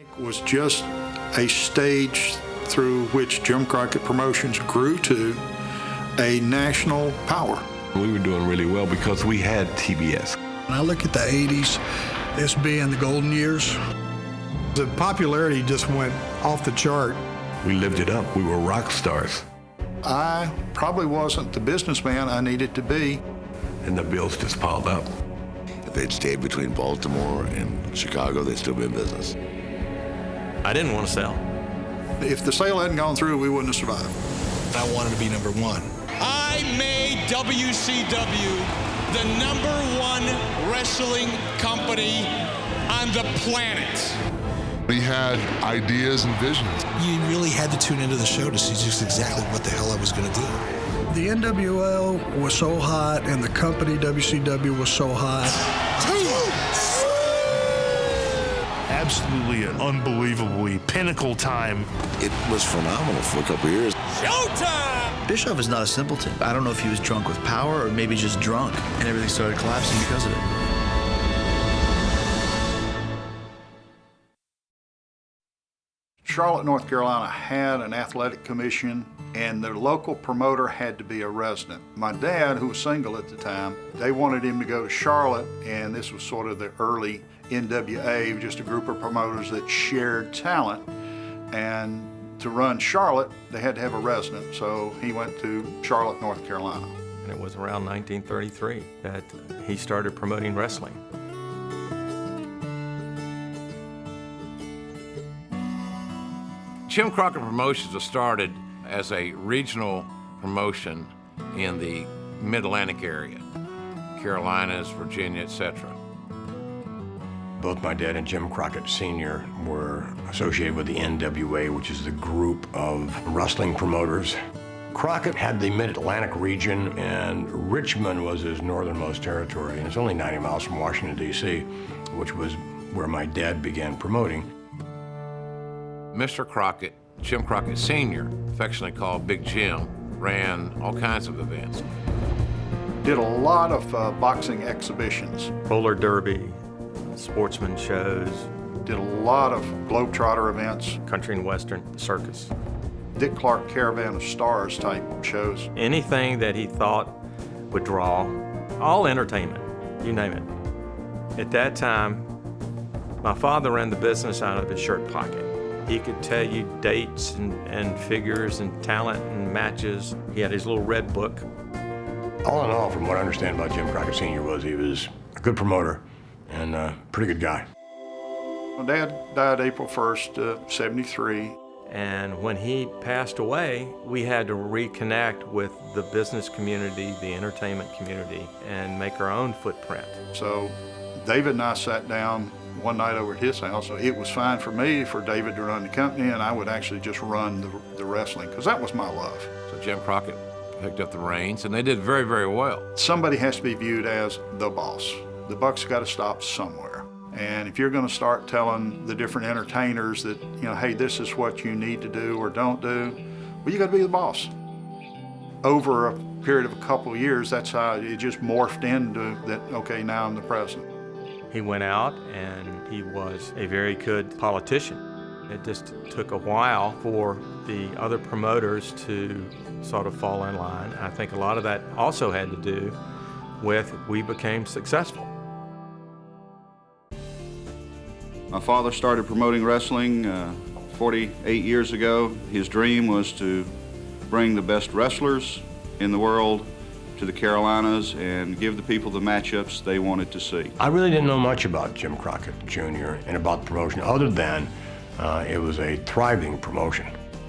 It was just a stage through which Jim Crockett Promotions grew to a national power. We were doing really well because we had TBS. When I look at the 80s as being the golden years, the popularity just went off the chart. We lived it up. We were rock stars. I probably wasn't the businessman I needed to be. And the bills just piled up. If they'd stayed between Baltimore and Chicago, they'd still be in business. I didn't want to sell. If the sale hadn't gone through, we wouldn't have survived. I wanted to be number one. I made WCW the #1 wrestling company on the planet. He had ideas and visions. You really had to tune into the show to see just exactly what the hell I was going to do. The NWL was so hot, and the company WCW was so hot. Absolutely an unbelievably pinnacle time. It was phenomenal for a couple of years. Showtime! Bischoff is not a simpleton. I don't know if he was drunk with power or maybe just drunk, and everything started collapsing because of it. Charlotte, North Carolina had an athletic commission, and the local promoter had to be a resident. My dad, who was single at the time, they wanted him to go to Charlotte, and this was sort of the early NWA, just a group of promoters that shared talent. And to run Charlotte, they had to have a resident, so he went to Charlotte, North Carolina. And it was around 1933 that he started promoting wrestling. Jim Crockett Promotions was started as a regional promotion in the Mid-Atlantic area, Carolinas, Virginia, etc. Both my dad and Jim Crockett Sr. were associated with the NWA, which is the group of wrestling promoters. Crockett had the Mid-Atlantic region, and Richmond was his northernmost territory, and it's only 90 miles from Washington, D.C., which was where my dad began promoting. Mr. Crockett, Jim Crockett Sr., affectionately called Big Jim, ran all kinds of events. Did a lot of boxing exhibitions. Roller derby, sportsman shows. Did a lot of Globetrotter events. Country and Western, circus. Dick Clark Caravan of Stars type shows. Anything that he thought would draw, all entertainment, you name it. At that time, my father ran the business out of his shirt pocket. He could tell you dates and figures and talent and matches. He had his little red book. All in all, from what I understand about Jim Crockett Sr. was he was a good promoter and a pretty good guy. My dad died April 1st, 73. And when he passed away, we had to reconnect with the business community, the entertainment community, and make our own footprint. So David and I sat down one night over at his house. It was fine for me for David to run the company, and I would actually just run the wrestling, because that was my love. So Jim Crockett picked up the reins, and they did very, very well. Somebody has to be viewed as the boss. The buck's got to stop somewhere. And if you're going to start telling the different entertainers that, you know, hey, this is what you need to do or don't do, well, you got to be the boss. Over a period of a couple of years, that's how it just morphed into that, okay, now I'm the president. He went out and he was a very good politician. It just took a while for the other promoters to sort of fall in line. I think a lot of that also had to do with we became successful. My father started promoting wrestling 48 years ago. His dream was to bring the best wrestlers in the world to the Carolinas and give the people the matchups they wanted to see. I really didn't know much about Jim Crockett Jr. and about the promotion other than it was a thriving promotion.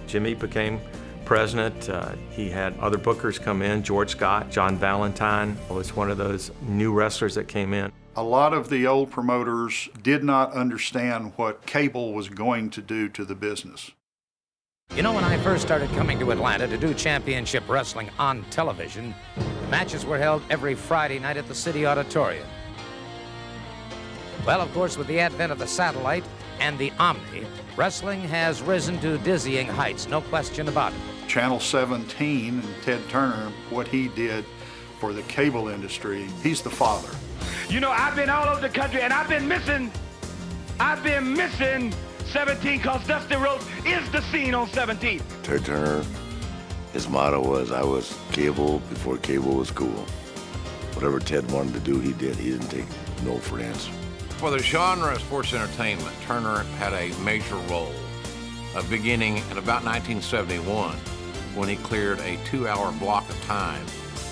Jimmy became president. He had other bookers come in, George Scott, John Valentine was one of those new wrestlers that came in. A lot of the old promoters did not understand what cable was going to do to the business. You know, when I first started coming to Atlanta to do championship wrestling on television, the matches were held every Friday night at the City Auditorium. Well, of course, with the advent of the satellite and the Omni, wrestling has risen to dizzying heights, no question about it. Channel 17 and Ted Turner, what he did for the cable industry, he's the father. You know, I've been all over the country and I've been missing 17, because Dusty Rhodes is the scene on 17. Ted Turner, his motto was, I was cable before cable was cool. Whatever Ted wanted to do, he did. He didn't take no for an answer. For the genre of sports entertainment, Turner had a major role, beginning in about 1971, when he cleared a 2-hour block of time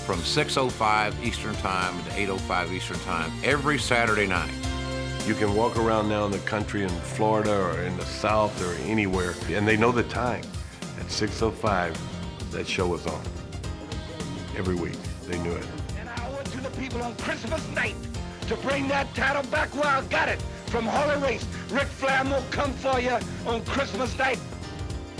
from 6:05 Eastern Time to 8:05 Eastern Time every Saturday night. You can walk around now in the country in Florida or in the South or anywhere, and they know the time. At 6:05, that show was on. Every week, they knew it. And I owe it to the people on Christmas night to bring that title back where I got it, from Harley Race. Ric Flair will come for you on Christmas night.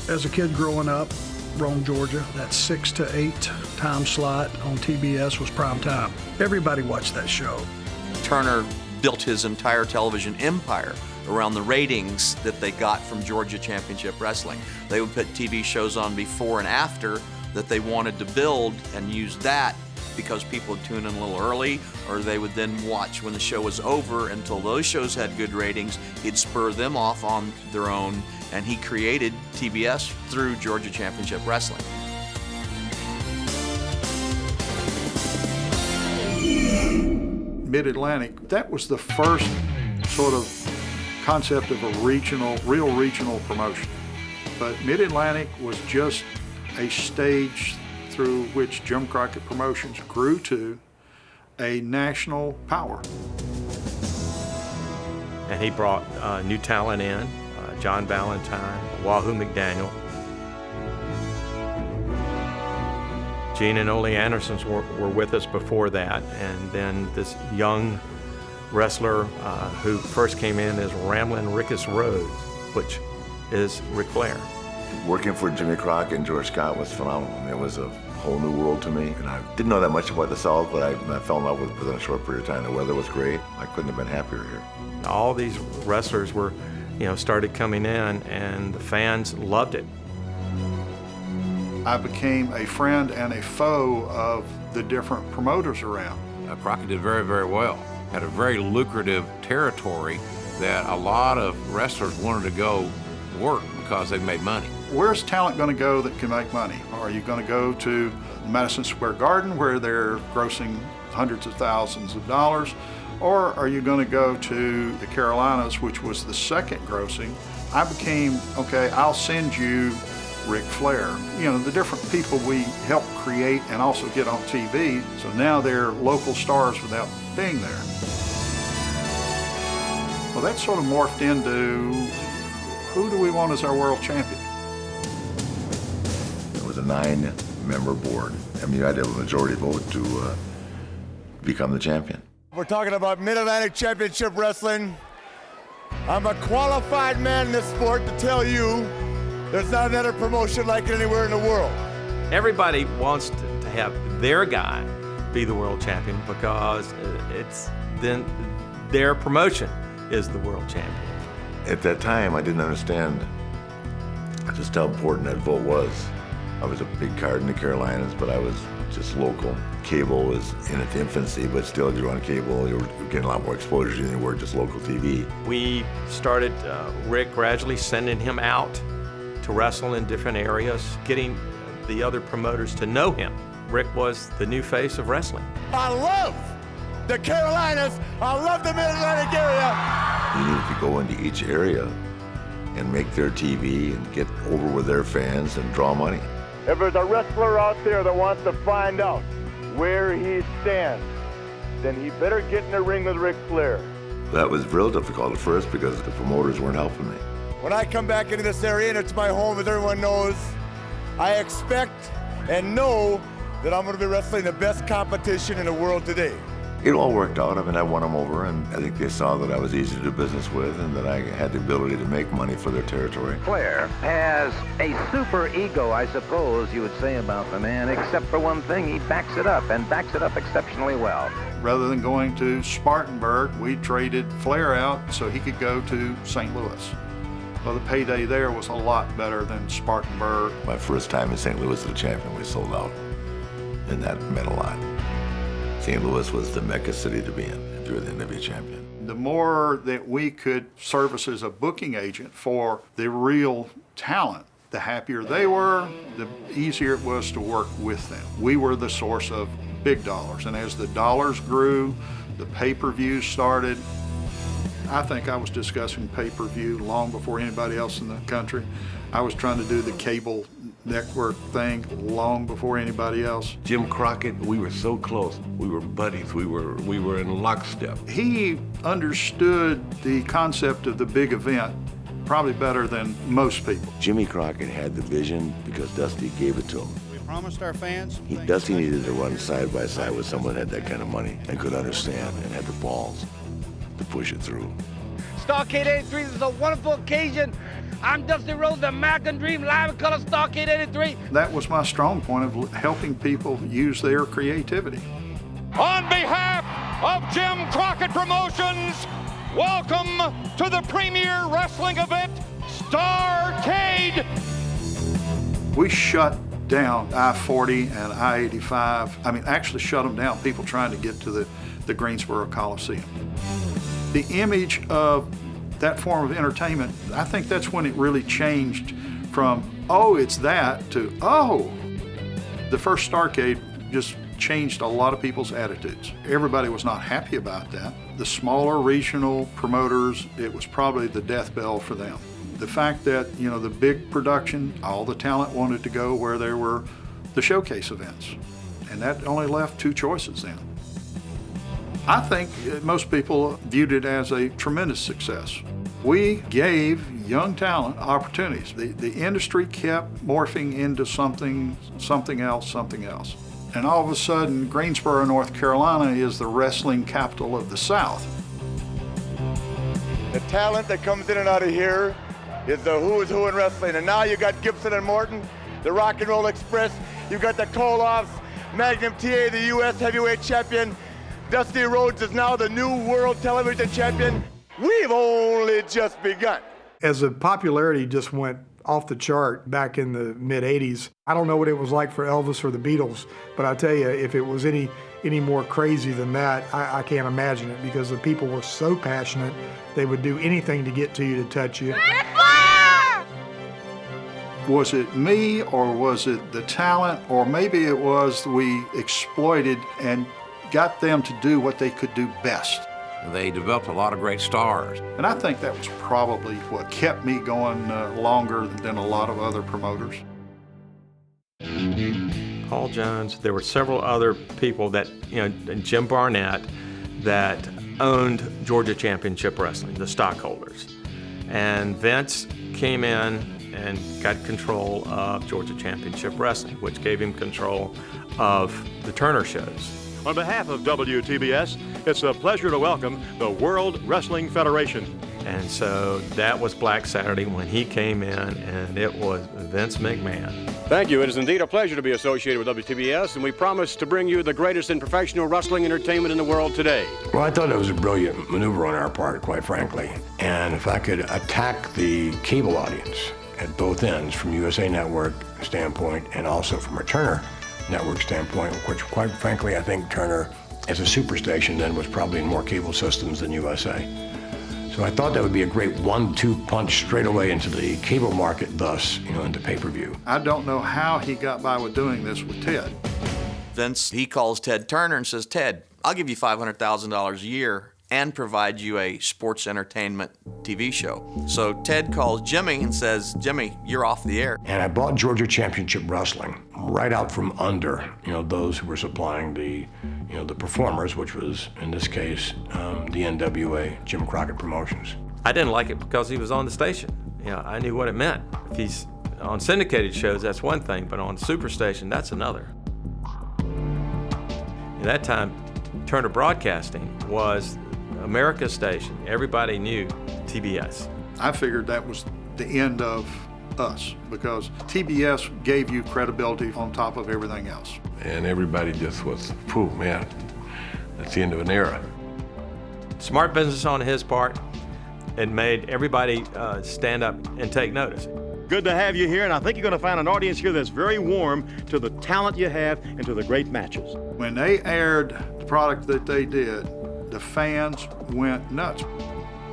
As a kid growing up, Rome, Georgia, that 6 to 8 time slot on TBS was prime time. Everybody watched that show. Turner built his entire television empire around the ratings that they got from Georgia Championship Wrestling. They would put TV shows on before and after that they wanted to build and use that because people would tune in a little early, or they would then watch when the show was over until those shows had good ratings. He'd spur them off on their own, and he created TBS through Georgia Championship Wrestling. Mid-Atlantic, that was the first sort of concept of a real regional promotion. But Mid-Atlantic was just a stage through which Jim Crockett Promotions grew to a national power. And he brought new talent in, John Valentine, Wahoo McDaniel. Gene and Ole Andersons were with us before that, and then this young wrestler who first came in as Ramblin' Rickus Rhodes, which is Ric Flair. Working for Jimmy Crockett and George Scott was phenomenal. I mean, it was a whole new world to me, and I didn't know that much about the South, but I fell in love with it within a short period of time. The weather was great. I couldn't have been happier here. All these wrestlers were, started coming in, and the fans loved it. I became a friend and a foe of the different promoters around. Crockett did very, very well. Had a very lucrative territory that a lot of wrestlers wanted to go work because they made money. Where's talent going to go that can make money? Are you going to go to Madison Square Garden where they're grossing hundreds of thousands of dollars? Or are you going to go to the Carolinas, which was the second grossing? I became, okay, I'll send you Ric Flair. The different people we helped create and also get on TV, so now they're local stars without being there. Well, that sort of morphed into, who do we want as our world champion? It was a 9-member board. I mean, you had to have a majority vote to become the champion. We're talking about Mid-Atlantic Championship Wrestling. I'm a qualified man in this sport to tell you there's not another promotion like it anywhere in the world. Everybody wants to have their guy be the world champion because it's then their promotion is the world champion. At that time, I didn't understand just how important that vote was. I was a big card in the Carolinas, but I was just local. Cable was in its infancy, but still, you were on cable, you were getting a lot more exposure than you were just local TV. We started, Rick gradually sending him out to wrestle in different areas, getting the other promoters to know him. Rick was the new face of wrestling. I love the Carolinas. I love the Mid-Atlantic area. You needed to go into each area and make their TV and get over with their fans and draw money. If there's a wrestler out there that wants to find out where he stands, then he better get in the ring with Ric Flair. That was real difficult at first because the promoters weren't helping me. When I come back into this area and it's my home, as everyone knows, I expect and know that I'm going to be wrestling the best competition in the world today. It all worked out. I mean, I won them over, and I think they saw that I was easy to do business with and that I had the ability to make money for their territory. Flair has a super ego, I suppose you would say about the man, except for one thing, he backs it up, and backs it up exceptionally well. Rather than going to Spartanburg, we traded Flair out so he could go to St. Louis. Well, the payday there was a lot better than Spartanburg. My first time in St. Louis as a champion, we sold out, and that meant a lot. St. Louis was the Mecca city to be in if you were the NWA champion. The more that we could service as a booking agent for the real talent, the happier they were, the easier it was to work with them. We were the source of big dollars, and as the dollars grew, the pay-per-views started. I think I was discussing pay-per-view long before anybody else in the country. I was trying to do the cable network thing long before anybody else. Jim Crockett, we were so close. We were buddies. We were in lockstep. He understood the concept of the big event probably better than most people. Jimmy Crockett had the vision because Dusty gave it to him. We promised our fans. Dusty needed to run side by side with someone that had that kind of money and could understand and had the balls to push it through. Starrcade 83, this is a wonderful occasion. I'm Dusty Rhodes, the American Dream, live in color, Starrcade 83. That was my strong point of helping people use their creativity. On behalf of Jim Crockett Promotions, welcome to the premier wrestling event, Starrcade. We shut down I-40 and I-85. I mean, actually shut them down, people trying to get to the Greensboro Coliseum. The image of that form of entertainment, I think that's when it really changed from, oh, it's that, to, oh. The first Starrcade just changed a lot of people's attitudes. Everybody was not happy about that. The smaller regional promoters, it was probably the death bell for them. The fact that, you know, the big production, all the talent wanted to go where there were the showcase events. And that only left two choices then. I think most people viewed it as a tremendous success. We gave young talent opportunities. The industry kept morphing into something else. And all of a sudden, Greensboro, North Carolina is the wrestling capital of the South. The talent that comes in and out of here is the who is who in wrestling. And now you got Gibson and Morton, the Rock and Roll Express. You got the Koloffs, Magnum TA, the U.S. heavyweight champion. Dusty Rhodes is now the new world television champion. We've only just begun. As the popularity just went off the chart back in the mid-'80s, I don't know what it was like for Elvis or the Beatles, but I tell you, if it was any more crazy than that, I can't imagine it, because the people were so passionate, they would do anything to get to you, to touch you. Was it me, or was it the talent, or maybe it was we exploited and got them to do what they could do best? They developed a lot of great stars. And I think that was probably what kept me going longer than a lot of other promoters. Paul Jones, there were several other people that, Jim Barnett, that owned Georgia Championship Wrestling, the stockholders. And Vince came in and got control of Georgia Championship Wrestling, which gave him control of the Turner shows. On behalf of WTBS, it's a pleasure to welcome the World Wrestling Federation. And so that was Black Saturday when he came in, and it was Vince McMahon. Thank you. It is indeed a pleasure to be associated with WTBS, and we promise to bring you the greatest in professional wrestling entertainment in the world today. Well, I thought it was a brilliant maneuver on our part, quite frankly. And if I could attack the cable audience at both ends, from USA Network standpoint and also from a Turner Network standpoint, which quite frankly I think Turner as a superstation then was probably in more cable systems than USA. So I thought that would be a great 1-2 punch straight away into the cable market, thus, into pay-per-view. I don't know how he got by with doing this with Ted. Vince, he calls Ted Turner and says, Ted, I'll give you $500,000 a year and provide you a sports entertainment TV show. So Ted calls Jimmy and says, Jimmy, you're off the air. And I bought Georgia Championship Wrestling right out from under, those who were supplying the performers, which was, in this case, the NWA, Jim Crockett Promotions. I didn't like it because he was on the station. I knew what it meant. If he's on syndicated shows, that's one thing, but on Superstation, that's another. At that time, Turner Broadcasting was America's station. Everybody knew TBS. I figured that was the end of us, because TBS gave you credibility on top of everything else. And everybody just was, phew, man, that's the end of an era. Smart business on his part. It made everybody stand up and take notice. Good to have you here, and I think you're going to find an audience here that's very warm to the talent you have and to the great matches. When they aired the product that they did, the fans went nuts.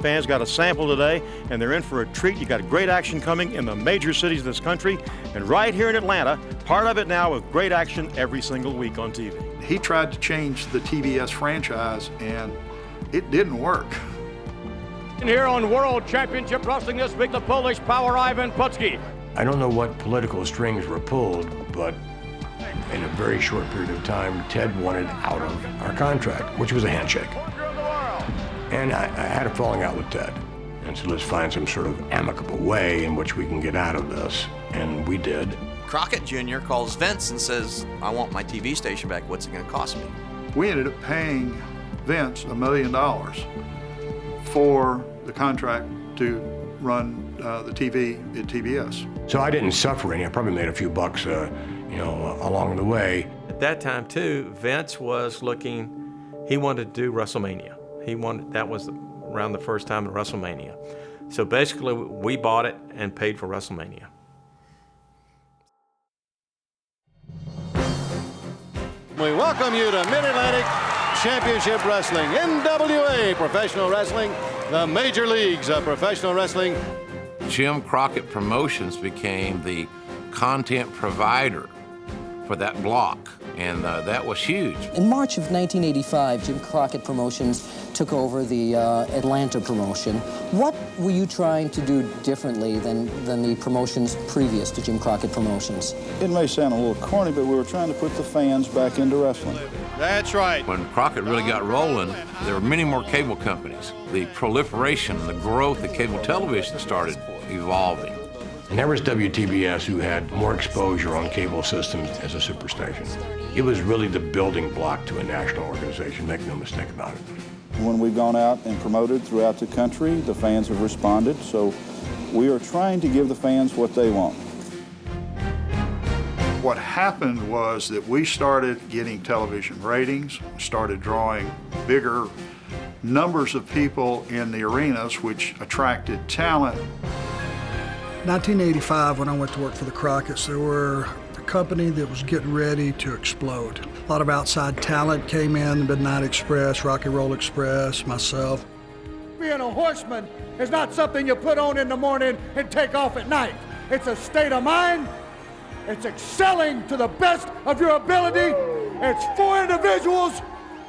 Fans got a sample today, and they're in for a treat. You got great action coming in the major cities of this country, and right here in Atlanta, part of it now with great action every single week on TV. He tried to change the TBS franchise, and it didn't work. And here on World Championship Wrestling this week, the Polish power Ivan Putski. I don't know what political strings were pulled, but in a very short period of time, Ted wanted out of our contract, which was a handshake. And I had a falling out with Ted. And so let's find some sort of amicable way in which we can get out of this. And we did. Crockett Jr. calls Vince and says, I want my TV station back. What's it going to cost me? We ended up paying Vince $1 million for the contract to run the TV at TBS. So I didn't suffer any. I probably made a few bucks, along the way. At that time, too, Vince was he wanted to do WrestleMania. That was around the first time at WrestleMania. So basically, we bought it and paid for WrestleMania. We welcome you to Mid-Atlantic Championship Wrestling, NWA Professional Wrestling, the major leagues of professional wrestling. Jim Crockett Promotions became the content provider for that block, and that was huge. In March of 1985, Jim Crockett Promotions took over the Atlanta promotion. What were you trying to do differently than the promotions previous to Jim Crockett Promotions? It may sound a little corny, but we were trying to put the fans back into wrestling. That's right. When Crockett really got rolling, there were many more cable companies. The proliferation and the growth of cable television started evolving. And there was WTBS, who had more exposure on cable systems as a superstation. It was really the building block to a national organization, make no mistake about it. When we've gone out and promoted throughout the country, the fans have responded, so we are trying to give the fans what they want. What happened was that we started getting television ratings, started drawing bigger numbers of people in the arenas, which attracted talent. 1985, when I went to work for the Crockett's, there were a company that was getting ready to explode. A lot of outside talent came in, the Midnight Express, Rock and Roll Express, myself. Being a horseman is not something you put on in the morning and take off at night. It's a state of mind. It's excelling to the best of your ability. It's four individuals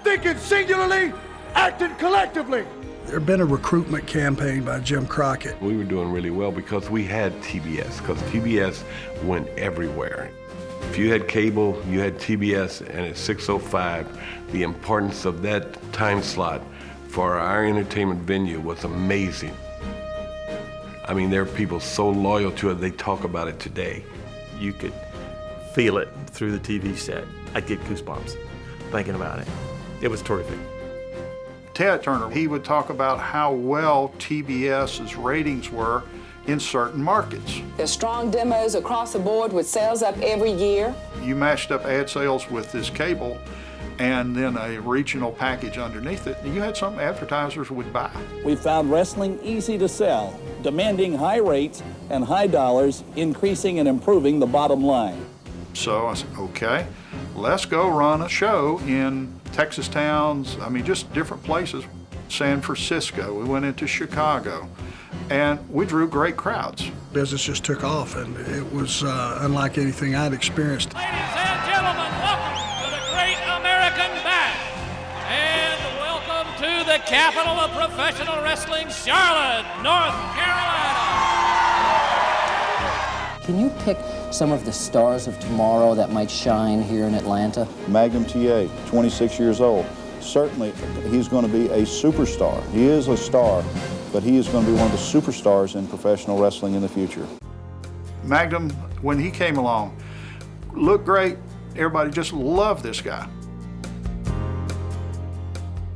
thinking singularly, acting collectively. There had been a recruitment campaign by Jim Crockett. We were doing really well because we had TBS, because TBS went everywhere. If you had cable, you had TBS, and at 6:05, the importance of that time slot for our entertainment venue was amazing. I mean, there are people so loyal to it, they talk about it today. You could feel it through the TV set. I'd get goosebumps thinking about it. It was terrific. Ted Turner, he would talk about how well TBS's ratings were in certain markets. There's strong demos across the board with sales up every year. You mashed up ad sales with this cable and then a regional package underneath it, and you had some advertisers would buy. We found wrestling easy to sell, demanding high rates and high dollars, increasing and improving the bottom line. So I said, okay, let's go run a show in Texas towns, just different places. San Francisco, we went into Chicago, and we drew great crowds. Business just took off, and it was unlike anything I'd experienced. Ladies and gentlemen, welcome to the Great American Bash, and welcome to the capital of professional wrestling, Charlotte, North Carolina. Can you pick some of the stars of tomorrow that might shine here in Atlanta? Magnum TA, 26 years old. Certainly, he's going to be a superstar. He is a star, but he is going to be one of the superstars in professional wrestling in the future. Magnum, when he came along, looked great. Everybody just loved this guy.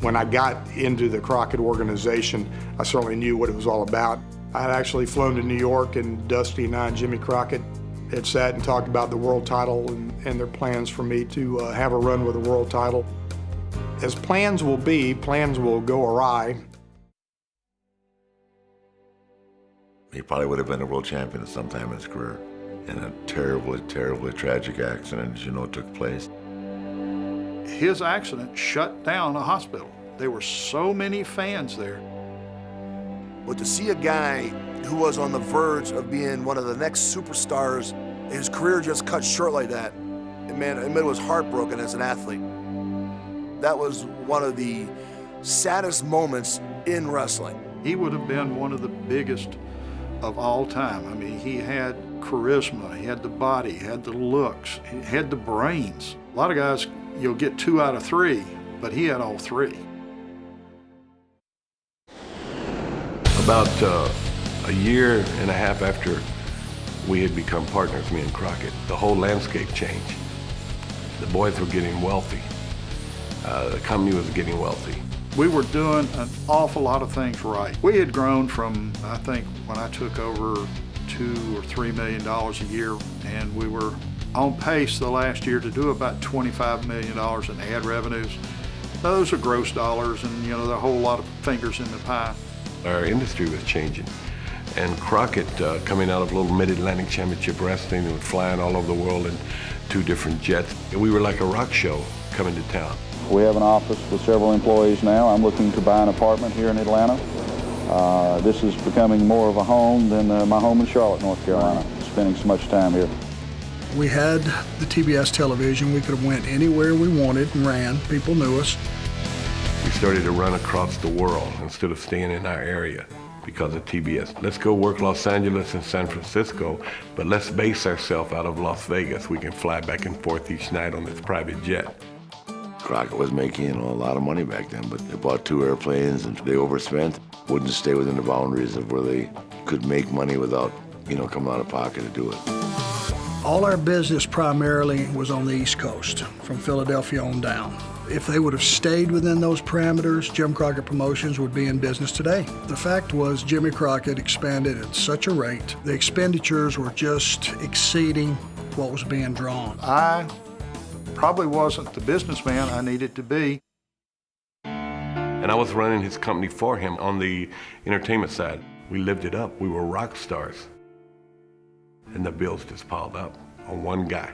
When I got into the Crockett organization, I certainly knew what it was all about. I had actually flown to New York, and Dusty and I and Jimmy Crockett had sat and talked about the world title and their plans for me to have a run with the world title. As plans will be, plans will go awry. He probably would have been a world champion at some time in his career. And a terribly, terribly tragic accident, as you know, took place. His accident shut down a hospital. There were so many fans there. But to see a guy who was on the verge of being one of the next superstars, his career just cut short like that, man, it was heartbroken as an athlete. That was one of the saddest moments in wrestling. He would have been one of the biggest of all time. I mean, he had charisma, he had the body, he had the looks, he had the brains. A lot of guys, you'll get 2 out of 3, but he had all 3. About a year and a half after we had become partners, me and Crockett, the whole landscape changed. The boys were getting wealthy. The company was getting wealthy. We were doing an awful lot of things right. We had grown from, I think, when I took over, $2 or $3 million a year, and we were on pace the last year to do about $25 million in ad revenues. Those are gross dollars, and there are a whole lot of fingers in the pie. Our industry was changing, and Crockett, coming out of little Mid-Atlantic Championship Wrestling, and flying all over the world in 2 different jets. We were like a rock show coming to town. We have an office with several employees now. I'm looking to buy an apartment here in Atlanta. This is becoming more of a home than my home in Charlotte, North Carolina, spending so much time here. We had the TBS television. We could have went anywhere we wanted and ran. People knew us. We started to run across the world instead of staying in our area because of TBS. Let's go work Los Angeles and San Francisco, but let's base ourselves out of Las Vegas. We can fly back and forth each night on this private jet. Crockett was making a lot of money back then, but they bought 2 airplanes and they overspent. Wouldn't stay within the boundaries of where they could make money without, coming out of pocket to do it. All our business primarily was on the East Coast, from Philadelphia on down. If they would have stayed within those parameters, Jim Crockett Promotions would be in business today. The fact was Jimmy Crockett expanded at such a rate, the expenditures were just exceeding what was being drawn. I probably wasn't the businessman I needed to be. And I was running his company for him on the entertainment side. We lived it up. We were rock stars. And the bills just piled up on one guy,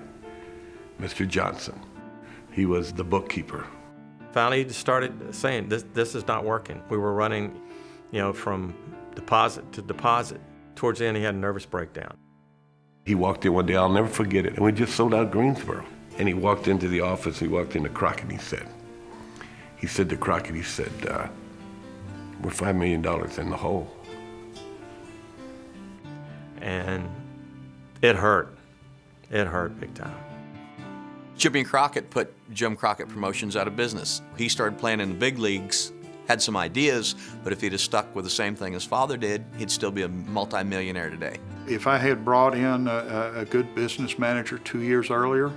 Mr. Johnson. He was the bookkeeper. Finally, he started saying, this is not working. We were running, from deposit to deposit. Towards the end, he had a nervous breakdown. He walked in one day, I'll never forget it, and we just sold out Greensboro. And he walked into the office, he walked into Crockett, and he said to Crockett, we're $5 million in the hole. And it hurt. It hurt big time. Jimmy Crockett put Jim Crockett Promotions out of business. He started playing in the big leagues, had some ideas, but if he'd have stuck with the same thing his father did, he'd still be a multi-millionaire today. If I had brought in a good business manager 2 years earlier,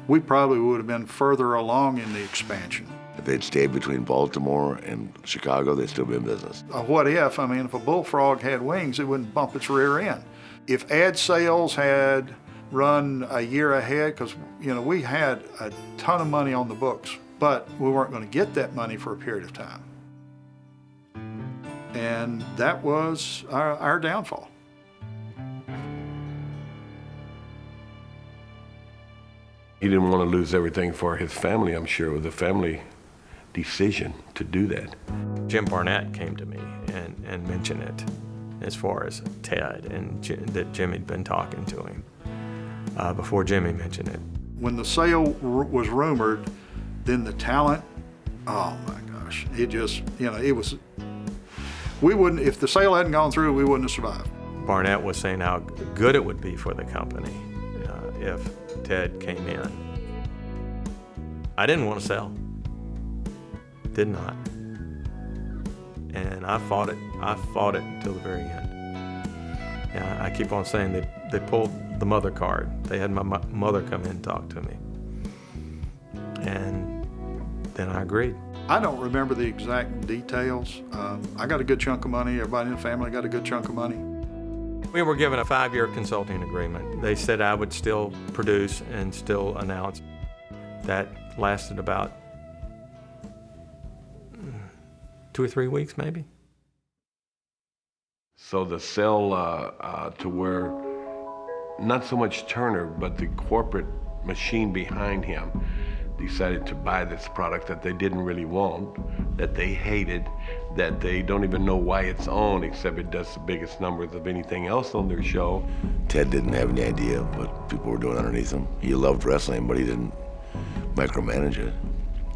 we probably would have been further along in the expansion. If they'd stayed between Baltimore and Chicago, they'd still be in business. What if? I mean, if a bullfrog had wings, it wouldn't bump its rear end. If ad sales had run a year ahead, because we had a ton of money on the books, but we weren't going to get that money for a period of time. And that was our downfall. He didn't want to lose everything for his family, I'm sure. It was a family decision to do that. Jim Barnett came to me and mentioned it as far as Ted, and that Jimmy had been talking to him before Jimmy mentioned it. When the sale was rumored, then the talent, oh my gosh, it just, it was, we wouldn't, if the sale hadn't gone through, we wouldn't have survived. Barnett was saying how good it would be for the company if Ted came in. I didn't want to sell. Did not. And I fought it until the very end. Yeah, I keep on saying they pulled the mother card. They had my mother come in and talk to me. And then I agreed. I don't remember the exact details. I got a good chunk of money. Everybody in the family got a good chunk of money. We were given a 5-year consulting agreement. They said I would still produce and still announce. That lasted about 2 or 3 weeks, maybe. So the sell to where not so much Turner, but the corporate machine behind him decided to buy this product that they didn't really want, that they hated, that they don't even know why it's on, except it does the biggest numbers of anything else on their show. Ted didn't have any idea what people were doing underneath him. He loved wrestling, but he didn't micromanage it.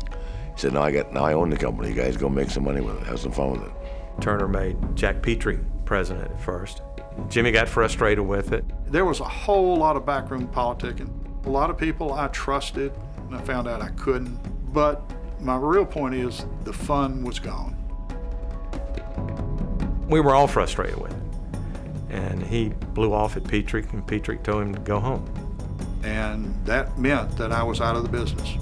He said, now I own the company. You guys go make some money with it. Have some fun with it. Turner made Jack Petrie president at first. Jimmy got frustrated with it. There was a whole lot of backroom politicking. A lot of people I trusted, and I found out I couldn't. But my real point is the fun was gone. We were all frustrated with it. And he blew off at Petrie, and Petrie told him to go home. And that meant that I was out of the business.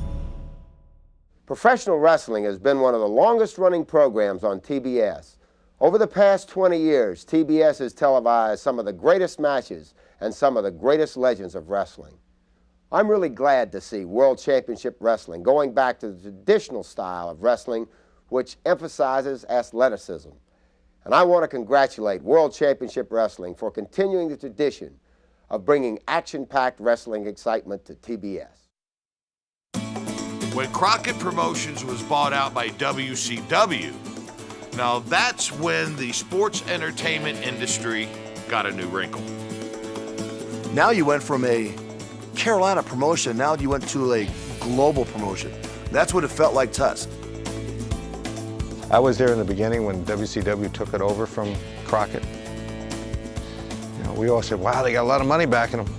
Professional wrestling has been one of the longest-running programs on TBS. Over the past 20 years, TBS has televised some of the greatest matches and some of the greatest legends of wrestling. I'm really glad to see World Championship Wrestling going back to the traditional style of wrestling, which emphasizes athleticism. And I want to congratulate World Championship Wrestling for continuing the tradition of bringing action-packed wrestling excitement to TBS. When Crockett Promotions was bought out by WCW, now that's when the sports entertainment industry got a new wrinkle. Now you went from a Carolina promotion, now you went to a global promotion. That's what it felt like to us. I was there in the beginning when WCW took it over from Crockett. You know, we all said, wow, they got a lot of money backing them.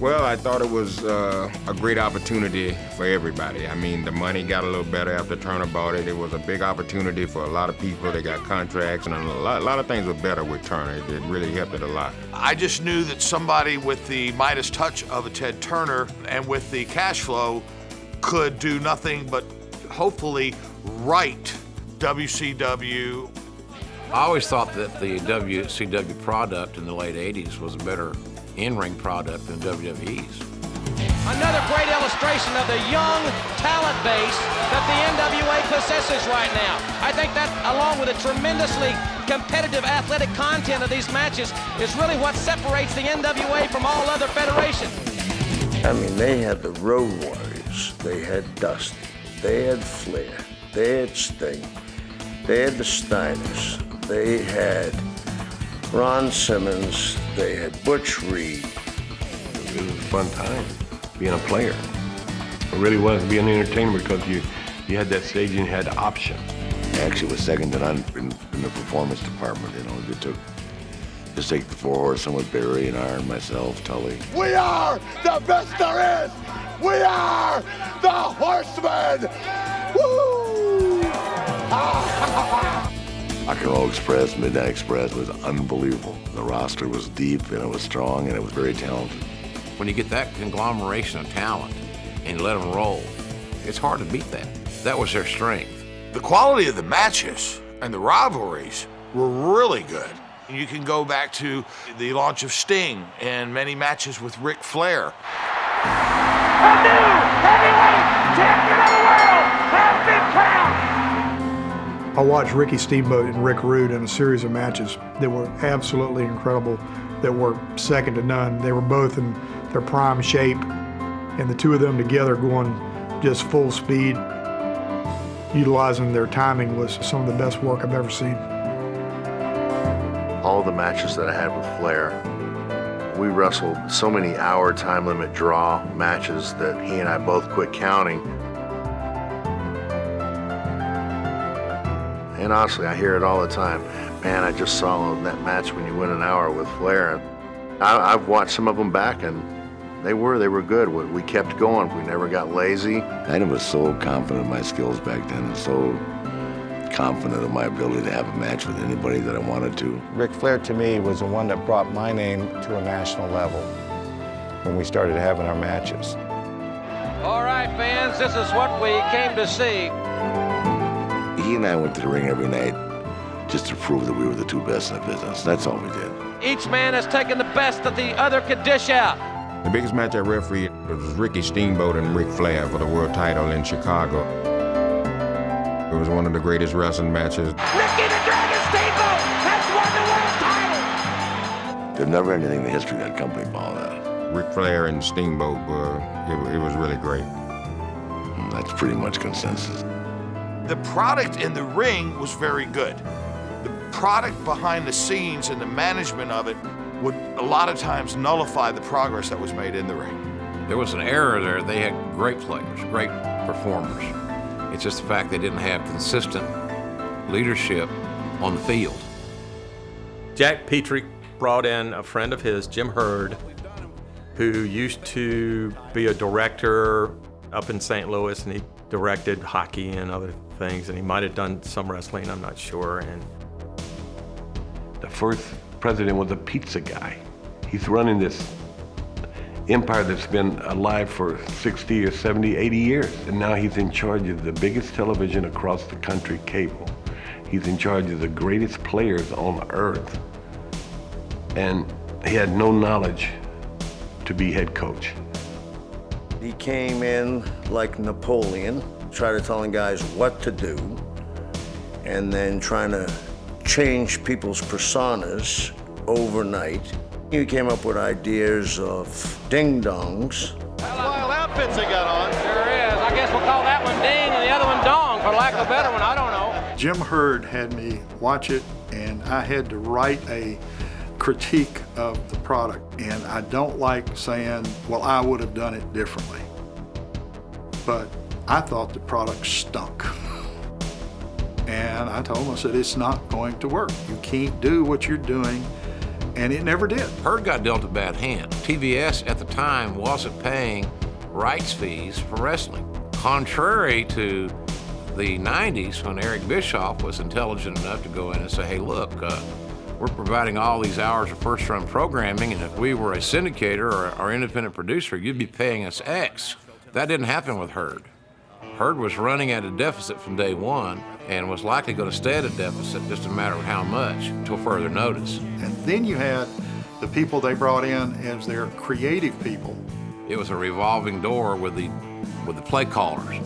Well, I thought it was a great opportunity for everybody. I mean, the money got a little better after Turner bought it. It was a big opportunity for a lot of people. They got contracts, and a lot of things were better with Turner. It really helped it a lot. I just knew that somebody with the Midas touch of a Ted Turner and with the cash flow could do nothing but hopefully right WCW. I always thought that the WCW product in the late 80s was a better in-ring product than WWE's. Another great illustration of the young talent base that the NWA possesses right now. I think that, along with the tremendously competitive athletic content of these matches, is really what separates the NWA from all other federations. I mean, they had the Road Warriors, they had Dusty, they had Flair, they had Sting, they had the Steiners, they had Ron Simmons, they had Butch Reed. It was a fun time being a player. It really was being an entertainer because you had that stage and you had the option. I actually was second to none in the performance department. You know, just take the four horsemen with Barry and Iron, myself, Tully. We are the best there is! We are the Horsemen! Woo! Rock and Roll Express, Midnight Express was unbelievable. The roster was deep and it was strong and it was very talented. When you get that conglomeration of talent and you let them roll, it's hard to beat that. That was their strength. The quality of the matches and the rivalries were really good. You can go back to the launch of Sting and many matches with Ric Flair. A new heavyweight champion of the world has been crowned! I watched Ricky Steamboat and Rick Rude in a series of matches that were absolutely incredible, that were second to none. They were both in their prime shape, and the two of them together going just full speed, utilizing their timing was some of the best work I've ever seen. All the matches that I had with Flair, we wrestled so many hour time limit draw matches that he and I both quit counting. And honestly, I hear it all the time. Man, I just saw that match when you win an hour with Flair. I've watched some of them back, and they were good. We kept going. We never got lazy. I was so confident in my skills back then and so confident in my ability to have a match with anybody that I wanted to. Ric Flair, to me, was the one that brought my name to a national level when we started having our matches. All right, fans, this is what we came to see. He and I went to the ring every night just to prove that we were the two best in the business. That's all we did. Each man has taken the best that the other could dish out. The biggest match I refereed was Ricky Steamboat and Ric Flair for the world title in Chicago. It was one of the greatest wrestling matches. Ricky the Dragon Steamboat has won the world title! There's never anything in the history of that company ball that. Ric Flair and Steamboat, it was really great. That's pretty much consensus. The product in the ring was very good. The product behind the scenes and the management of it would a lot of times nullify the progress that was made in the ring. There was an error there. They had great players, great performers. It's just the fact they didn't have consistent leadership on the field. Jack Petrie brought in a friend of his, Jim Hurd, who used to be a director up in St. Louis, and he directed hockey and other things, and he might have done some wrestling, I'm not sure. And the first president was a pizza guy. He's running this empire that's been alive for 60 or 70, 80 years, and now he's in charge of the biggest television across the country, cable. He's in charge of the greatest players on earth, and he had no knowledge to be head coach. He came in like Napoleon, started telling guys what to do, and then trying to change people's personas overnight. He came up with ideas of ding-dongs. Wild outfits they got on. Sure is. I guess we'll call that one ding and the other one dong, for lack of a better one. I don't know. Jim Hurd had me watch it, and I had to write a critique of the product. And I don't like saying, well, I would have done it differently. But I thought the product stunk. And I told him, I said, it's not going to work. You can't do what you're doing. And it never did. Hurd got dealt a bad hand. TBS at the time wasn't paying rights fees for wrestling. Contrary to the 90s, when Eric Bischoff was intelligent enough to go in and say, hey, look, we're providing all these hours of first-run programming, and if we were a syndicator or independent producer, you'd be paying us X. That didn't happen with Hurd. Hurd was running at a deficit from day one and was likely going to stay at a deficit, just a matter of how much, until further notice. And then you had the people they brought in as their creative people. It was a revolving door with the play callers,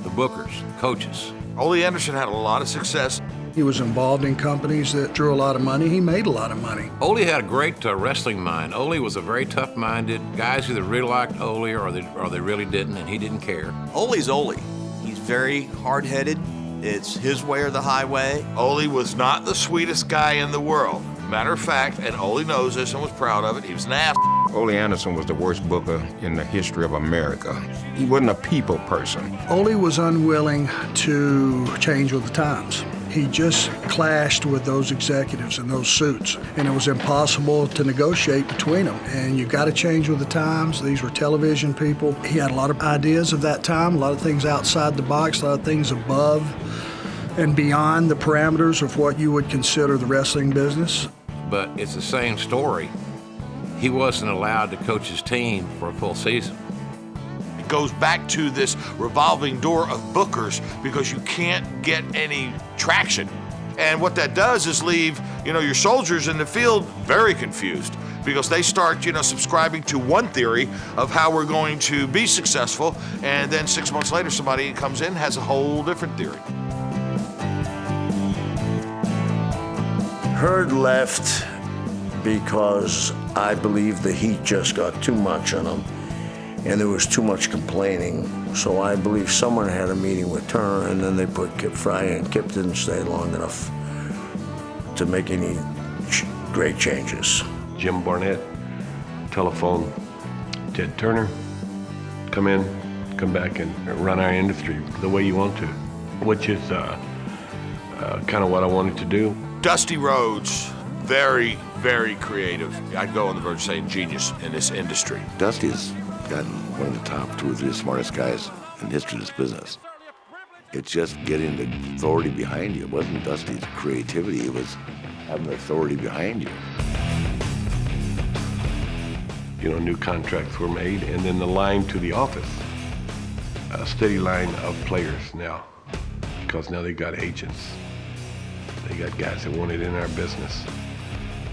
the bookers, coaches. Ole Anderson had a lot of success. He was involved in companies that drew a lot of money. He made a lot of money. Ole had a great wrestling mind. Ole was a very tough-minded. Guys either really liked Ole or they really didn't, and he didn't care. Ole's Ole. He's very hard-headed. It's his way or the highway. Ole was not the sweetest guy in the world. Matter of fact, and Ole knows this and was proud of it, he was an ass. Ole Anderson was the worst booker in the history of America. He wasn't a people person. Ole was unwilling to change with the times. He just clashed with those executives in those suits, and it was impossible to negotiate between them. And you got to change with the times. These were television people. He had a lot of ideas of that time, a lot of things outside the box, a lot of things above and beyond the parameters of what you would consider the wrestling business. But it's the same story. He wasn't allowed to coach his team for a full season. It goes back to this revolving door of bookers because you can't get any traction. And what that does is leave, your soldiers in the field very confused because they start, subscribing to one theory of how we're going to be successful, and then 6 months later somebody comes in and has a whole different theory. Hurd left because I believe the heat just got too much on him and there was too much complaining. So I believe someone had a meeting with Turner and then they put Kip Fry in. Kip didn't stay long enough to make any great changes. Jim Barnett, telephone, Ted Turner, come in, come back and run our industry the way you want to, which is kind of what I wanted to do. Dusty Rhodes, very, very creative. I'd go on the verge of saying genius in this industry. Dusty's gotten one of the top 2 or 3 smartest guys in the history of this business. It's just getting the authority behind you. It wasn't Dusty's creativity, it was having the authority behind you. New contracts were made, and then the line to the office, a steady line of players now, because now they got agents. They got guys that wanted in our business,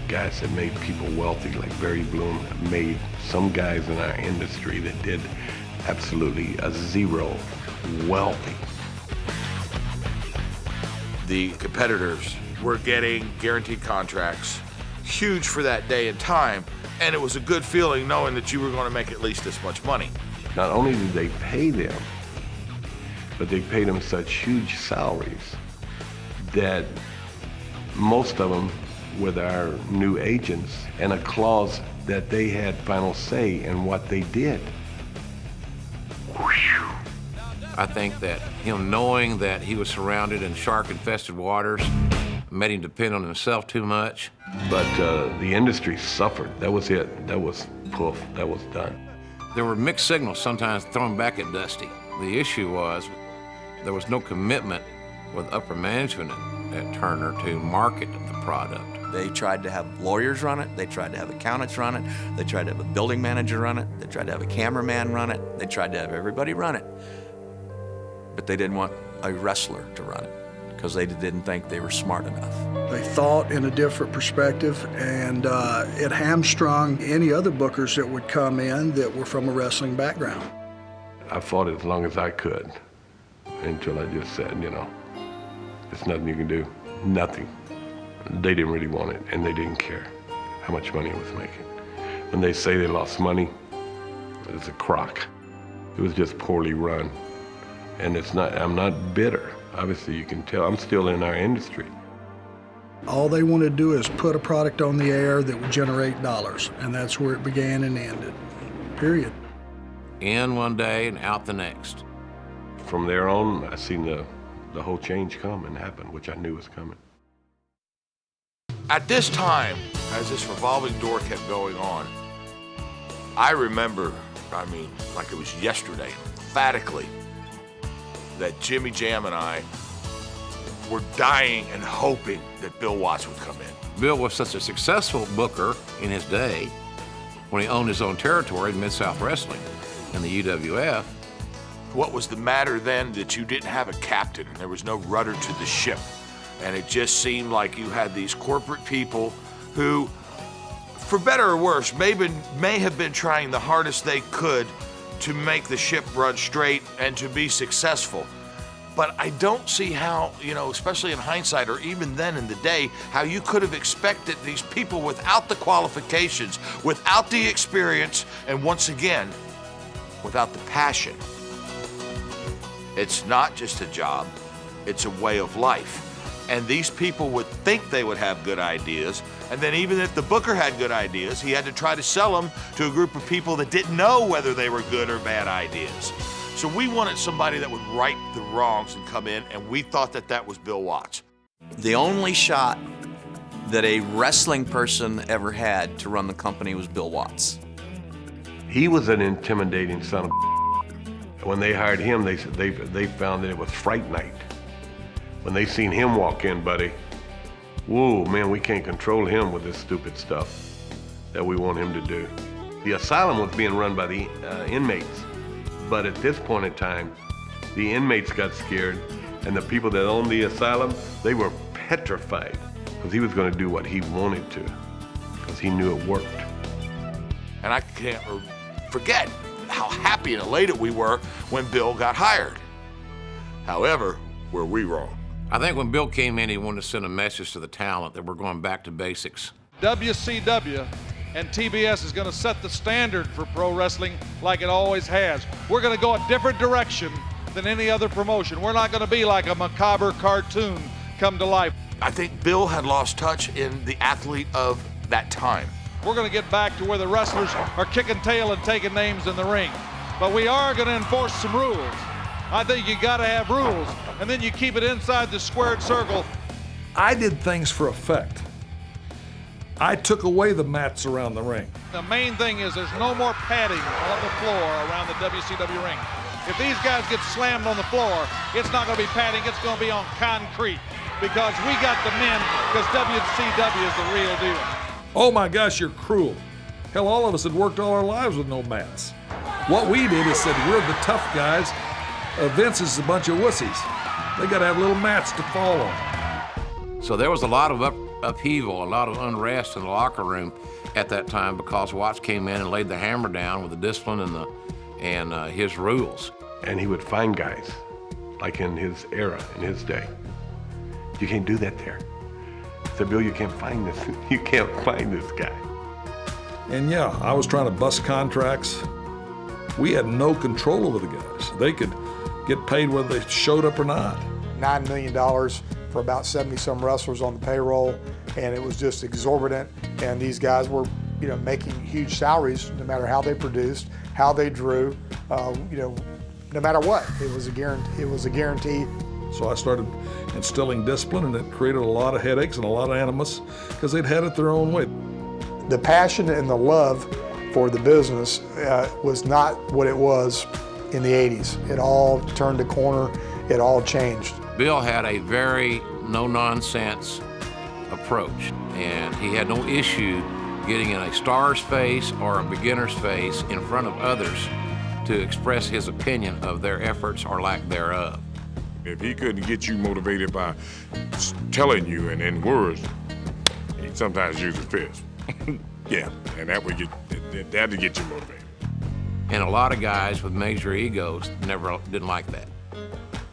guys that made people wealthy, like Barry Bloom made some guys in our industry that did absolutely a zero wealthy. The competitors were getting guaranteed contracts, huge for that day and time, and it was a good feeling knowing that you were going to make at least this much money. Not only did they pay them, but they paid them such huge salaries that most of them with our new agents and a clause that they had final say in what they did. I think that him knowing that he was surrounded in shark-infested waters made him depend on himself too much. But the industry suffered. That was it. That was poof. That was done. There were mixed signals sometimes thrown back at Dusty. The issue was there was no commitment with upper management at Turner to market the product. They tried to have lawyers run it, they tried to have accountants run it, they tried to have a building manager run it, they tried to have a cameraman run it, they tried to have everybody run it. But they didn't want a wrestler to run it because they didn't think they were smart enough. They thought in a different perspective, and it hamstrung any other bookers that would come in that were from a wrestling background. I fought as long as I could until I just said, you know, there's nothing you can do. Nothing. They didn't really want it, and they didn't care how much money it was making. When they say they lost money, it's a crock. It was just poorly run. And it's not, I'm not bitter. Obviously, you can tell I'm still in our industry. All they wanted to do is put a product on the air that would generate dollars, and that's where it began and ended, period. In one day and out the next. From there on, I seen the whole change come and happen, which I knew was coming. At this time, as this revolving door kept going on, I remember, I mean, like it was yesterday, emphatically, that Jimmy Jam and I were dying and hoping that Bill Watts would come in. Bill was such a successful booker in his day when he owned his own territory in Mid-South Wrestling and the UWF. What was the matter then that you didn't have a captain and there was no rudder to the ship? And it just seemed like you had these corporate people who, for better or worse, may have been trying the hardest they could to make the ship run straight and to be successful. But I don't see how, you know, especially in hindsight or even then in the day, how you could have expected these people without the qualifications, without the experience, and once again, without the passion. It's not just a job, it's a way of life. And these people would think they would have good ideas, and then even if the booker had good ideas, he had to try to sell them to a group of people that didn't know whether they were good or bad ideas. So we wanted somebody that would right the wrongs and come in, and we thought that that was Bill Watts. The only shot that a wrestling person ever had to run the company was Bill Watts. He was an intimidating son of a. When they hired him, they found that it was Fright Night. When they seen him walk in, buddy, whoa, man, we can't control him with this stupid stuff that we want him to do. The asylum was being run by the inmates, but at this point in time, the inmates got scared, and the people that owned the asylum, they were petrified, because he was going to do what he wanted to, because he knew it worked. And I can't forget how happy and elated we were when Bill got hired. However, were we wrong? I think when Bill came in, he wanted to send a message to the talent that we're going back to basics. WCW and TBS is going to set the standard for pro wrestling like it always has. We're going to go a different direction than any other promotion. We're not going to be like a macabre cartoon come to life. I think Bill had lost touch in the athlete of that time. We're going to get back to where the wrestlers are kicking tail and taking names in the ring. But we are going to enforce some rules. I think you got to have rules, and then you keep it inside the squared circle. I did things for effect. I took away the mats around the ring. The main thing is there's no more padding on the floor around the WCW ring. If these guys get slammed on the floor, it's not going to be padding, it's going to be on concrete, because we got the men, because WCW is the real deal. Oh my gosh, you're cruel. Hell, all of us had worked all our lives with no mats. What we did is said, we're the tough guys. Vince is a bunch of wussies. They got to have little mats to fall on. So there was a lot of upheaval, a lot of unrest in the locker room at that time because Watts came in and laid the hammer down with the discipline and his rules. And he would find guys, like in his era, in his day. You can't do that there. I said, Bill, you can't find this. You can't find this guy. And yeah, I was trying to bust contracts. We had no control over the guys. They could get paid whether they showed up or not. $9 million for about 70-some wrestlers on the payroll, and it was just exorbitant. And these guys were, making huge salaries no matter how they produced, how they drew, no matter what. It was a guarantee. So I started instilling discipline, and it created a lot of headaches and a lot of animus because they'd had it their own way. The passion and the love for the business was not what it was in the 80s. It all turned a corner. It all changed. Bill had a very no-nonsense approach, and he had no issue getting in a star's face or a beginner's face in front of others to express his opinion of their efforts or lack thereof. If he couldn't get you motivated by telling you and in words, he'd sometimes use his fist. Yeah, and that'd get you motivated. And a lot of guys with major egos didn't like that.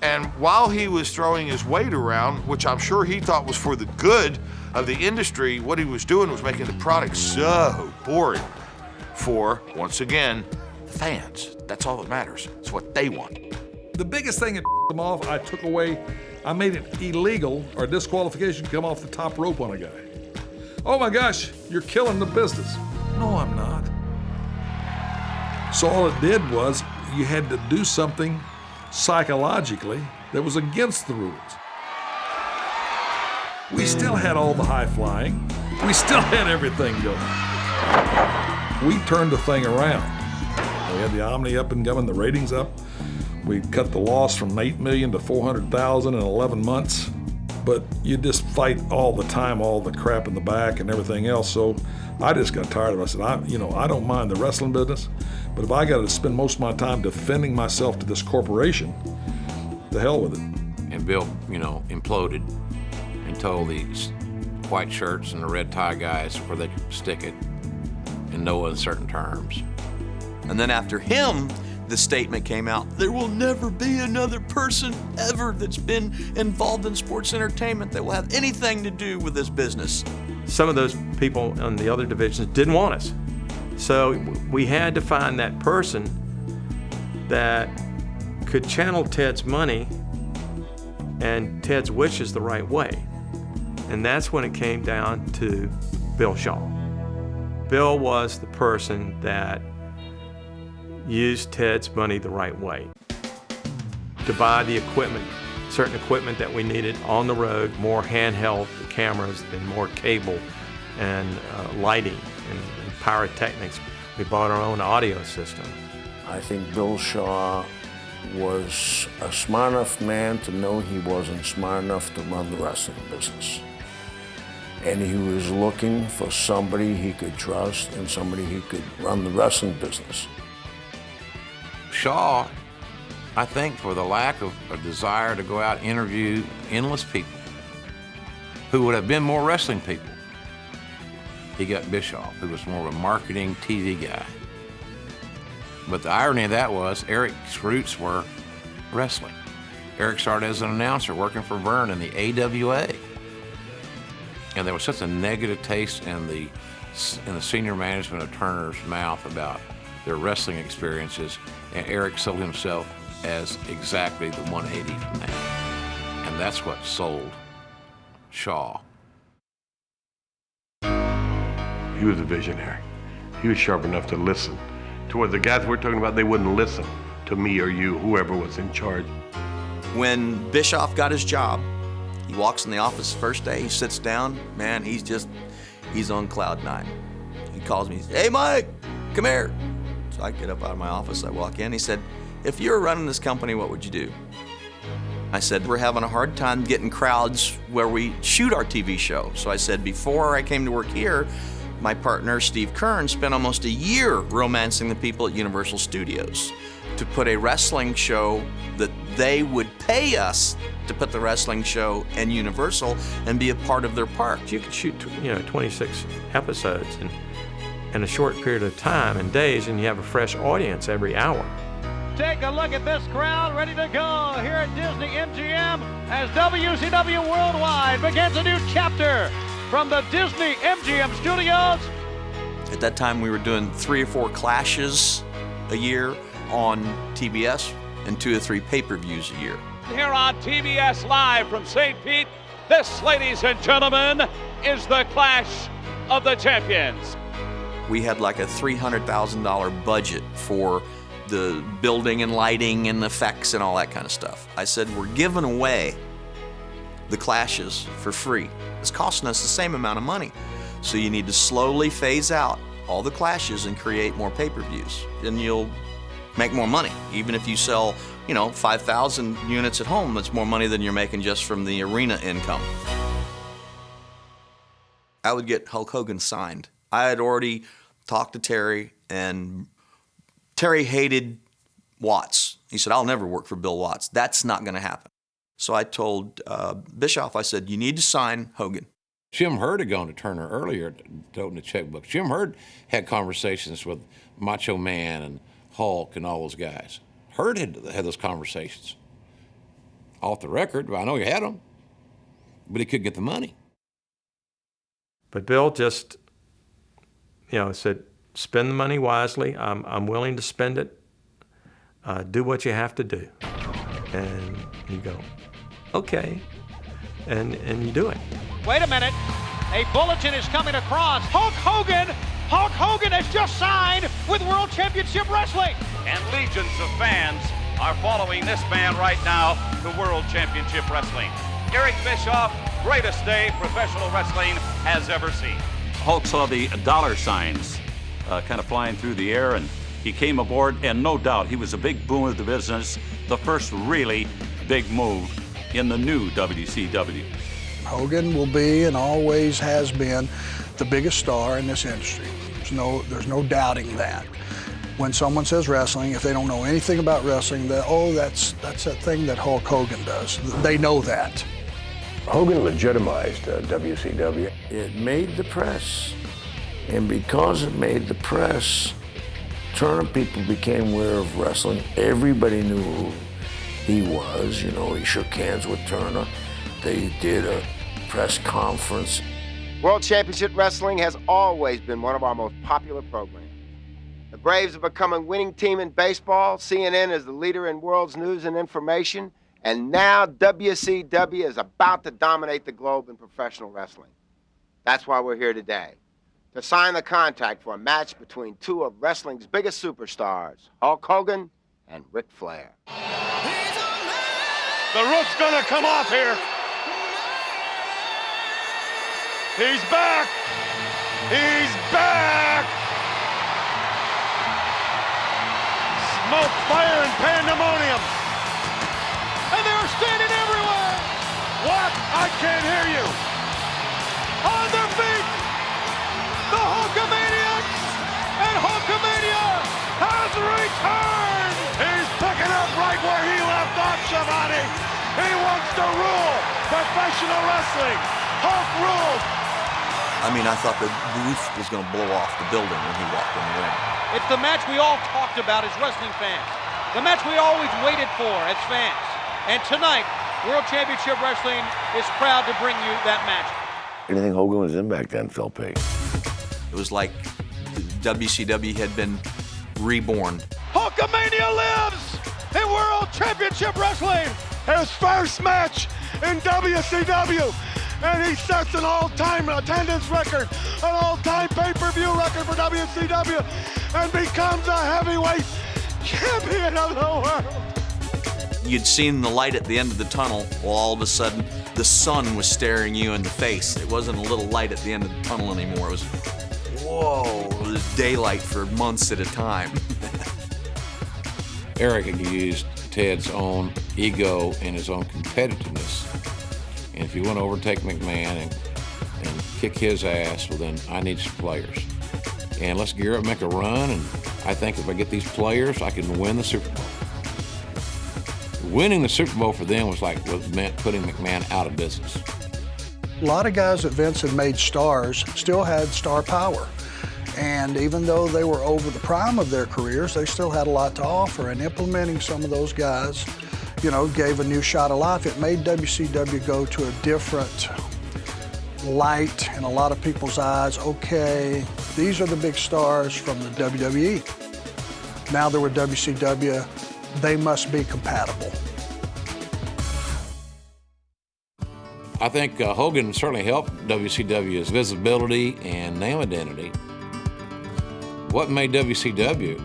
And while he was throwing his weight around, which I'm sure he thought was for the good of the industry, what he was doing was making the product so boring for, once again, the fans. That's all that matters. It's what they want. The biggest thing that them off, I made it illegal or disqualification to come off the top rope on a guy. Oh my gosh, you're killing the business. No, I'm not. So all it did was you had to do something psychologically that was against the rules. We still had all the high flying. We still had everything going. We turned the thing around. We had the Omni up and coming, the ratings up. We cut the loss from 8 million to 400,000 in 11 months. But you just fight all the time, all the crap in the back and everything else. So I just got tired of it. I said, I don't mind the wrestling business, but if I got to spend most of my time defending myself to this corporation, the hell with it. And Bill, imploded and told these white shirts and the red tie guys where they could stick it in no uncertain terms. And then after him, the statement came out, there will never be another person ever that's been involved in sports entertainment that will have anything to do with this business. Some of those people in the other divisions didn't want us. So we had to find that person that could channel Ted's money and Ted's wishes the right way. And that's when it came down to Bill Shaw. Bill was the person that used Ted's money the right way to buy the equipment, certain equipment that we needed on the road, more handheld cameras and more cable and lighting and pyrotechnics. We bought our own audio system. I think Bill Shaw was a smart enough man to know he wasn't smart enough to run the wrestling business. And he was looking for somebody he could trust and somebody he could run the wrestling business. Shaw, I think for the lack of a desire to go out and interview endless people who would have been more wrestling people, he got Bischoff, who was more of a marketing TV guy. But the irony of that was Eric's roots were wrestling. Eric started as an announcer working for Vern in the AWA. And there was such a negative taste in the senior management of Turner's mouth about their wrestling experiences, and Eric sold himself as exactly the 180 from that. And that's what sold Shaw. He was a visionary. He was sharp enough to listen to what the guys we're talking about. They wouldn't listen to me or you, whoever was in charge. When Bischoff got his job, he walks in the office the first day, he sits down, man, he's on cloud nine. He calls me, hey Mike, come here. So I get up out of my office, I walk in, he said, if you were running this company, what would you do? I said, we're having a hard time getting crowds where we shoot our TV show. So I said, before I came to work here, my partner, Steve Kern, spent almost a year romancing the people at Universal Studios to put a wrestling show that they would pay us to put the wrestling show in Universal and be a part of their park. You could shoot 26 episodes in a short period of time and days, and you have a fresh audience every hour. Take a look at this crowd ready to go here at Disney MGM as WCW Worldwide begins a new chapter from the Disney MGM Studios. At that time, we were doing 3 or 4 clashes a year on TBS and 2 or 3 pay-per-views a year. Here on TBS Live from St. Pete, this, ladies and gentlemen, is the Clash of the Champions. We had like a $300,000 budget for the building and lighting and effects and all that kind of stuff. I said, we're giving away the clashes for free. It's costing us the same amount of money. So you need to slowly phase out all the clashes and create more pay-per-views. And you'll make more money. Even if you sell, 5,000 units at home, that's more money than you're making just from the arena income. I would get Hulk Hogan signed. I had already talked to Terry, and Terry hated Watts. He said, I'll never work for Bill Watts. That's not going to happen. So I told Bischoff, I said, you need to sign Hogan. Jim Herd had gone to Turner earlier to open the checkbook. Jim Herd had conversations with Macho Man and Hulk and all those guys. Herd had those conversations. Off the record, I know he had them, but he couldn't get the money. But Bill just, said, spend the money wisely. I'm willing to spend it. Do what you have to do. And you go, okay, and you do it. Wait a minute. A bulletin is coming across. Hulk Hogan has just signed with World Championship Wrestling. And legions of fans are following this man right now to World Championship Wrestling. Eric Bischoff, greatest day professional wrestling has ever seen. Hulk saw the dollar signs kind of flying through the air, and he came aboard, and no doubt he was a big boom of the business, the first really big move in the new WCW. Hogan will be and always has been the biggest star in this industry. There's no doubting that. When someone says wrestling, if they don't know anything about wrestling, that's that thing that Hulk Hogan does. They know that. Hogan legitimized WCW. It made the press, and because it made the press, Turner people became aware of wrestling. Everybody knew who he was. He shook hands with Turner. They did a press conference. World Championship Wrestling has always been one of our most popular programs. The Braves have become a winning team in baseball. CNN is the leader in world's news and information. And now WCW is about to dominate the globe in professional wrestling. That's why we're here today, to sign the contract for a match between 2 of wrestling's biggest superstars, Hulk Hogan and Ric Flair. The roof's gonna come off here. He's back! He's back! Smoke, fire, and pandemonium. And they're standing everywhere. What? I can't hear you. On their feet, the Hulkamaniacs, and Hulkamania has returned. He's picking up right where he left off, Schiavone. He wants to rule professional wrestling. Hulk rules. I thought the roof was going to blow off the building when he walked in the ring. It's the match we all talked about as wrestling fans. The match we always waited for as fans. And tonight, World Championship Wrestling is proud to bring you that match. Anything Hogan was in back then, Phil Pig. It was like WCW had been reborn. Hulkamania lives in World Championship Wrestling. His first match in WCW. And he sets an all-time attendance record, an all-time pay-per-view record for WCW, and becomes a heavyweight champion of the world. You'd seen the light at the end of the tunnel, well, all of a sudden, the sun was staring you in the face. It wasn't a little light at the end of the tunnel anymore. It was, whoa, it was daylight for months at a time. Eric had used Ted's own ego and his own competitiveness. And if you want to overtake McMahon and kick his ass, well then I need some players. And let's gear up and make a run, and I think if I get these players, I can win the Super Bowl. Winning the Super Bowl for them was meant putting McMahon out of business. A lot of guys that Vince had made stars still had star power. And even though they were over the prime of their careers, they still had a lot to offer. And implementing some of those guys, gave a new shot of life. It made WCW go to a different light in a lot of people's eyes. Okay, these are the big stars from the WWE. Now there were WCW they must be compatible. I think Hogan certainly helped WCW's visibility and name identity. What made WCW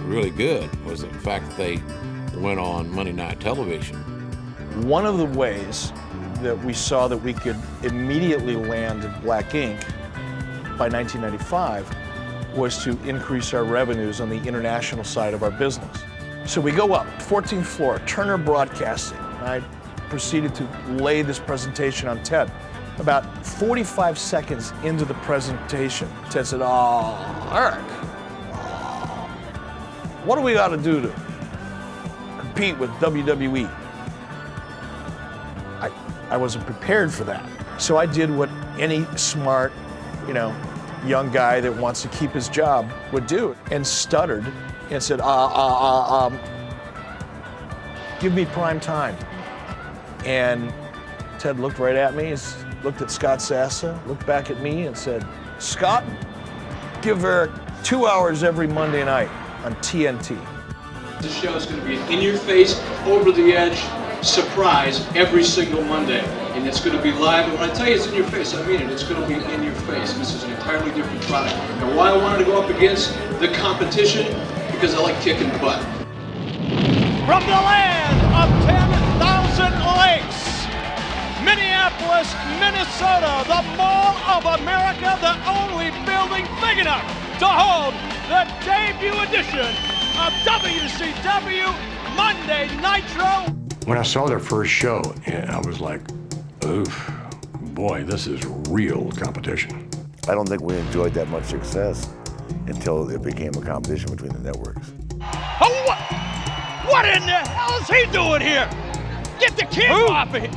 really good was the fact that they went on Monday Night Television. One of the ways that we saw that we could immediately land in black ink by 1995 was to increase our revenues on the international side of our business. So we go up, 14th floor, Turner Broadcasting. I proceeded to lay this presentation on Ted. About 45 seconds into the presentation, Ted said, "Oh, Eric, what do we got to do to compete with WWE?" I wasn't prepared for that. So I did what any smart, young guy that wants to keep his job would do, and stuttered and said, give me prime time. And Ted looked right at me, looked at Scott Sassa, looked back at me and said, "Scott, give Eric 2 hours every Monday night on TNT." This show is going to be an in-your-face, over-the-edge surprise every single Monday. And it's going to be live. And when I tell you it's in your face, I mean it. It's going to be in your face. This is an entirely different product. And why I wanted to go up against the competition, because I like kicking butt. From the land of 10,000 lakes, Minneapolis, Minnesota, the Mall of America, the only building big enough to hold the debut edition of WCW Monday Nitro. When I saw their first show, I was like, oof, boy, this is real competition. I don't think we enjoyed that much success until it became a competition between the networks. Oh, what in the hell is he doing here? Get the camera off of him.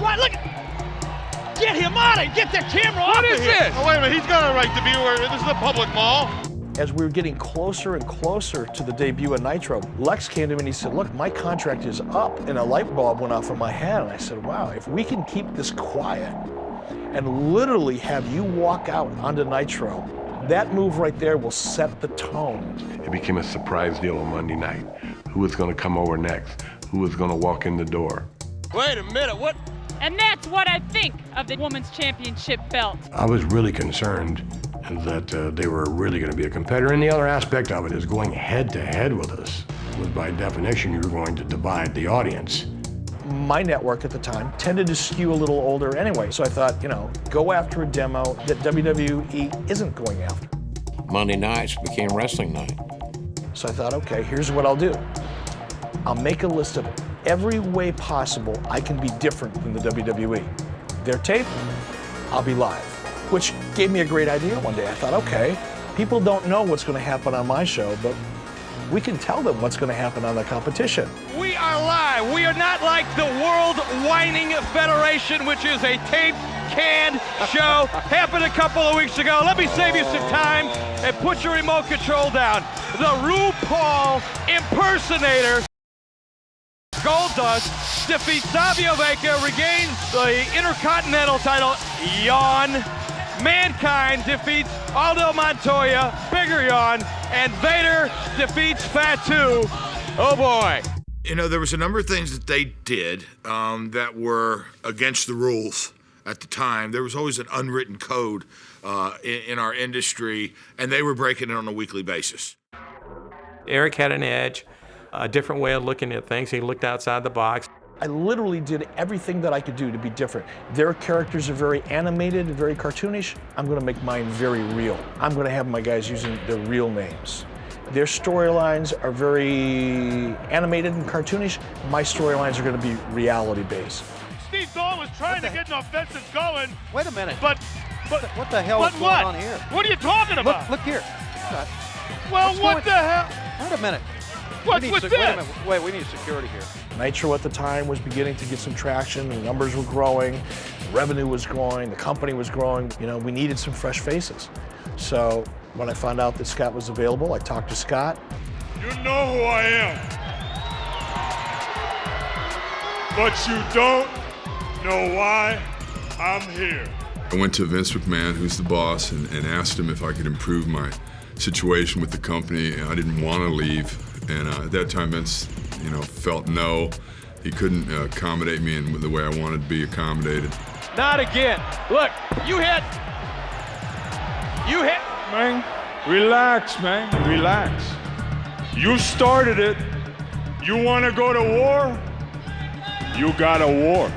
Right, look. Get him out of here. Get the camera off of here. What is this? Oh, wait a minute. He's got a right to be where this is a public mall. As we were getting closer and closer to the debut of Nitro, Lex came to me and he said, "Look, my contract is up," and a light bulb went off in my head. And I said, "Wow, if we can keep this quiet and literally have you walk out onto Nitro, that move right there will set the tone." It became a surprise deal on Monday night. Who was going to come over next? Who was going to walk in the door? Wait a minute, what? And that's what I think of the Women's Championship belt. I was really concerned that they were really going to be a competitor. And the other aspect of it is going head-to-head with us. Was by definition, you were going to divide the audience. My network at the time tended to skew a little older anyway, so I thought, go after a demo that WWE isn't going after. Monday nights became wrestling night. So I thought, okay, here's what I'll do. I'll make a list of every way possible I can be different than the WWE. Their tape, I'll be live. Which gave me a great idea one day. I thought, okay, people don't know what's going to happen on my show, but we can tell them what's going to happen on the competition. We are live. We are not like the World Whining Federation, which is a tape canned show. Happened a couple of weeks ago. Let me save you some time and put your remote control down. The RuPaul impersonator, Goldust, defeats Savio Vega, regains the Intercontinental title. Yawn. Mankind defeats Aldo Montoya, bigger yawn, and Vader defeats Fatu. Oh boy. There was a number of things that they did that were against the rules at the time. There was always an unwritten code in our industry, and they were breaking it on a weekly basis. Eric had an edge, a different way of looking at things. He looked outside the box. I literally did everything that I could do to be different. Their characters are very animated, very cartoonish. I'm going to make mine very real. I'm going to have my guys using their real names. Their storylines are very animated and cartoonish. My storylines are going to be reality-based. Steve Dawn was trying to get an offensive going. Wait a minute. But what the hell is going on here? What are you talking about? Look here. Well, what the hell? Wait a minute. What's with this? Wait a minute. Wait, we need security here. Nitro at the time was beginning to get some traction. The numbers were growing. The revenue was growing. The company was growing. We needed some fresh faces. So when I found out that Scott was available, I talked to Scott. You know who I am. But you don't know why I'm here. I went to Vince McMahon, who's the boss, and asked him if I could improve my situation with the company. I didn't want to leave. And at that time, Vince, felt no. He couldn't accommodate me in the way I wanted to be accommodated. Not again. Look, you hit. Man, relax, man, relax. You started it. You want to go to war? You got a war.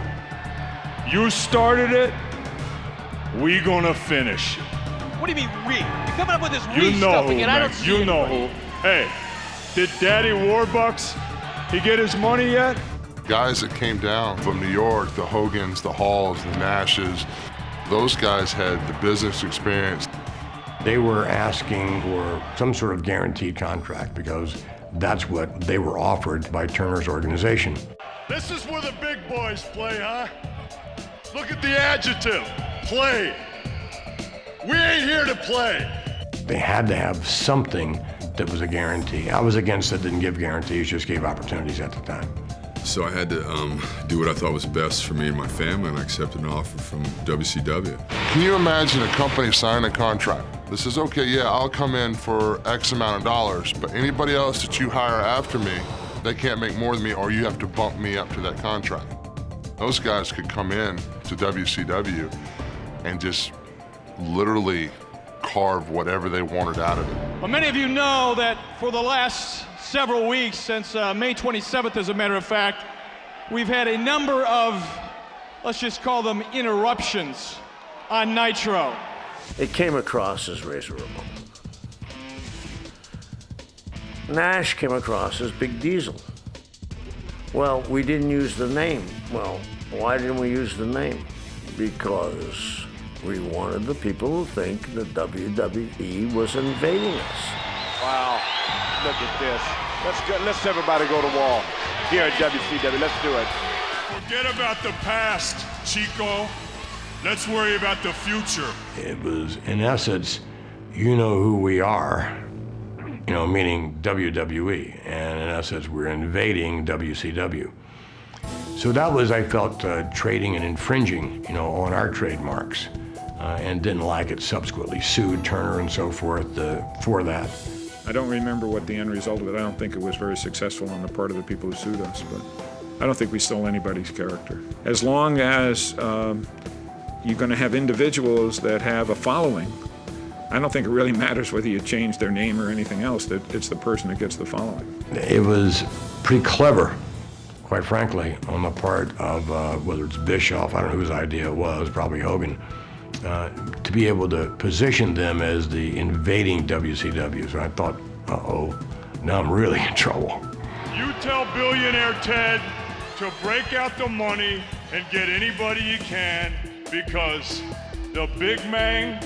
You started it. We gonna finish it. What do you mean we? You're coming up with this we stuff again. I don't see You know who. Hey, did Daddy Warbucks, he get his money yet? Guys that came down from New York, the Hogans, the Halls, the Nashes, those guys had the business experience. They were asking for some sort of guaranteed contract because that's what they were offered by Turner's organization. This is where the big boys play, huh? Look at the adjective, play. We ain't here to play. They had to have something that was a guarantee. I was against that didn't give guarantees, just gave opportunities at the time. So I had to do what I thought was best for me and my family, and I accepted an offer from WCW. Can you imagine a company signing a contract? This is okay, yeah, I'll come in for X amount of dollars, but anybody else that you hire after me, they can't make more than me, or you have to bump me up to that contract. Those guys could come in to WCW and just literally carve whatever they wanted out of it. Well, many of you know that for the last several weeks, since May 27th, as a matter of fact, we've had a number of, let's just call them interruptions on Nitro. It came across as Razor Ramon. Nash came across as Big Diesel. Well, we didn't use the name. Well, why didn't we use the name? Because we wanted the people to think that WWE was invading us. Wow, look at this. Let's everybody go to wall here at WCW. Let's do it. Forget about the past, Chico. Let's worry about the future. It was, in essence, you know who we are, meaning WWE. And in essence, we're invading WCW. So that was, I felt, trading and infringing, on our trademarks. And didn't like it, subsequently sued Turner and so forth for that. I don't remember what the end result of it. I don't think it was very successful on the part of the people who sued us, but I don't think we stole anybody's character. As long as you're going to have individuals that have a following, I don't think it really matters whether you change their name or anything else, that it's the person that gets the following. It was pretty clever, quite frankly, on the part of, whether it's Bischoff, I don't know whose idea it was, probably Hogan, to be able to position them as the invading WCW. So I thought, uh-oh, now I'm really in trouble. You tell billionaire Ted to break out the money and get anybody you can, because the big man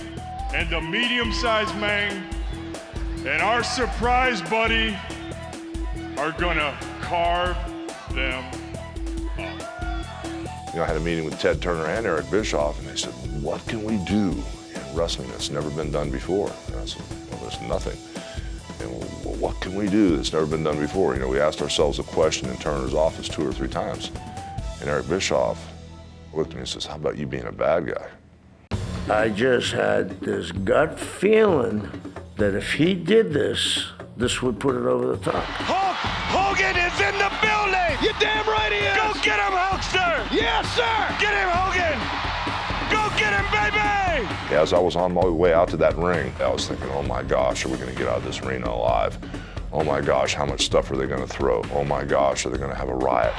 and the medium-sized man and our surprise buddy are gonna carve them up. I had a meeting with Ted Turner and Eric Bischoff, and they said, what can we do in wrestling that's never been done before? And I said, well, there's nothing. And well, what can we do that's never been done before? We asked ourselves a question in Turner's office 2 or 3 times. And Eric Bischoff looked at me and says, how about you being a bad guy? I just had this gut feeling that if he did this, this would put it over the top. Hulk Hogan is in the building! You damn right he is! Go get him, Hulkster! Yes, sir! Get him, Hogan! Go get him, baby! As I was on my way out to that ring, I was thinking, oh my gosh, are we gonna get out of this arena alive? Oh my gosh, how much stuff are they gonna throw? Oh my gosh, are they gonna have a riot?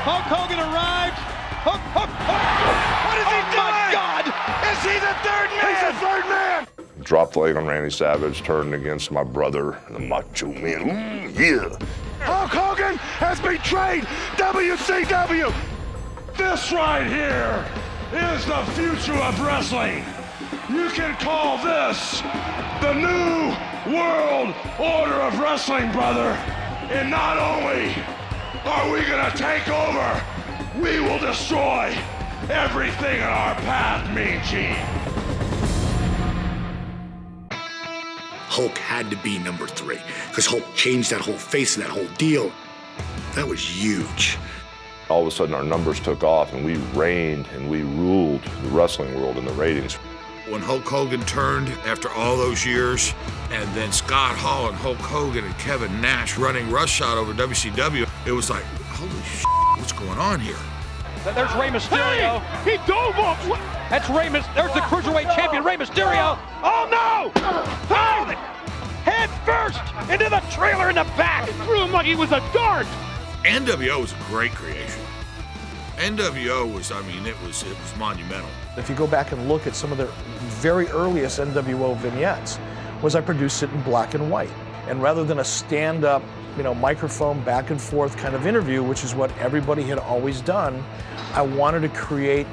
Hulk Hogan arrived! Hulk! What is he doing? Oh my God! Is he the third man? He's the third man! Dropped the leg on Randy Savage, turned against my brother, the Macho Man. Yeah. Hulk Hogan has betrayed WCW! This right here is the future of wrestling. You can call this the new world order of wrestling, brother. And not only are we gonna take over, we will destroy everything in our path, Mean Gene. Hulk had to be number 3, because Hulk changed that whole face of that whole deal. That was huge. All of a sudden our numbers took off and we reigned and we ruled the wrestling world in the ratings. When Hulk Hogan turned after all those years, and then Scott Hall and Hulk Hogan and Kevin Nash running roughshod over WCW, it was like, holy shit, what's going on here? There's Rey Mysterio. Hey, he dove off. That's Rey Mysterio. There's the Cruiserweight champion, Rey Mysterio. Oh, no! Oh, head first into the trailer in the back. He threw him like he was a dart. NWO was a great creation. NWO was, it was monumental. If you go back and look at some of the very earliest NWO vignettes, was I produced it in black and white. And rather than a stand-up, microphone back and forth kind of interview, which is what everybody had always done, I wanted to create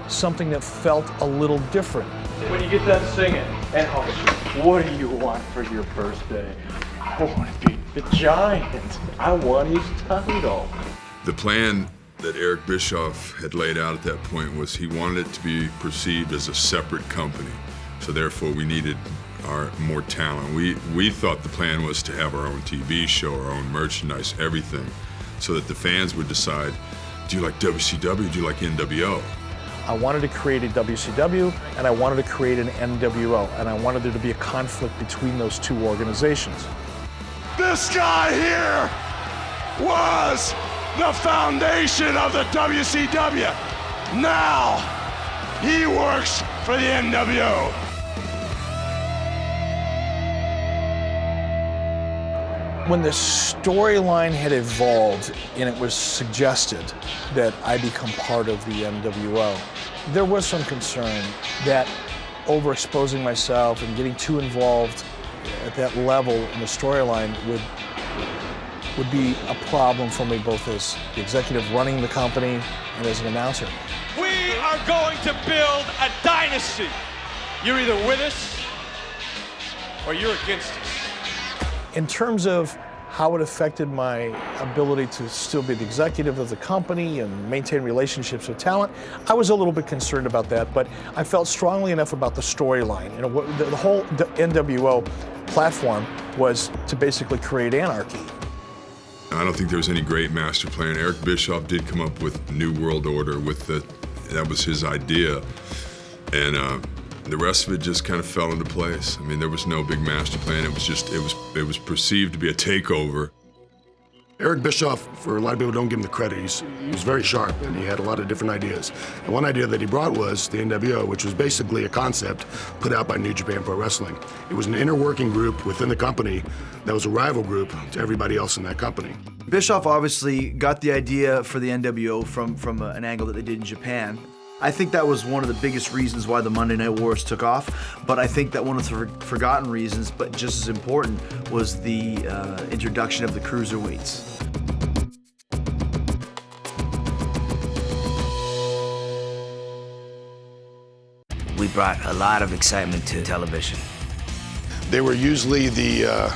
something that felt a little different. When you get done singing, and what do you want for your birthday? I want to be the Giant. I want his title. The plan that Eric Bischoff had laid out at that point was he wanted it to be perceived as a separate company. So therefore we needed more talent. We thought the plan was to have our own TV show, our own merchandise, everything, so that the fans would decide, do you like WCW, do you like NWO? I wanted to create a WCW, and I wanted to create an NWO, and I wanted there to be a conflict between those two organizations. This guy here was the foundation of the WCW. Now, he works for the NWO. When the storyline had evolved and it was suggested that I become part of the NWO, there was some concern that overexposing myself and getting too involved at that level in the storyline would be a problem for me, both as the executive running the company and as an announcer. We are going to build a dynasty. You're either with us or you're against us. In terms of how it affected my ability to still be the executive of the company and maintain relationships with talent, I was a little bit concerned about that, but I felt strongly enough about the storyline. The whole NWO platform was to basically create anarchy. I don't think there was any great master plan. Eric Bischoff did come up with New World Order, that was his idea. And the rest of it just kind of fell into place. There was no big master plan. It was perceived to be a takeover. Eric Bischoff, for a lot of people, don't give him the credit. He was very sharp, and he had a lot of different ideas. And one idea that he brought was the NWO, which was basically a concept put out by New Japan Pro Wrestling. It was an inner working group within the company that was a rival group to everybody else in that company. Bischoff obviously got the idea for the NWO from an angle that they did in Japan. I think that was one of the biggest reasons why the Monday Night Wars took off, but I think that one of the forgotten reasons, but just as important, was the introduction of the Cruiserweights. We brought a lot of excitement to television. They were usually the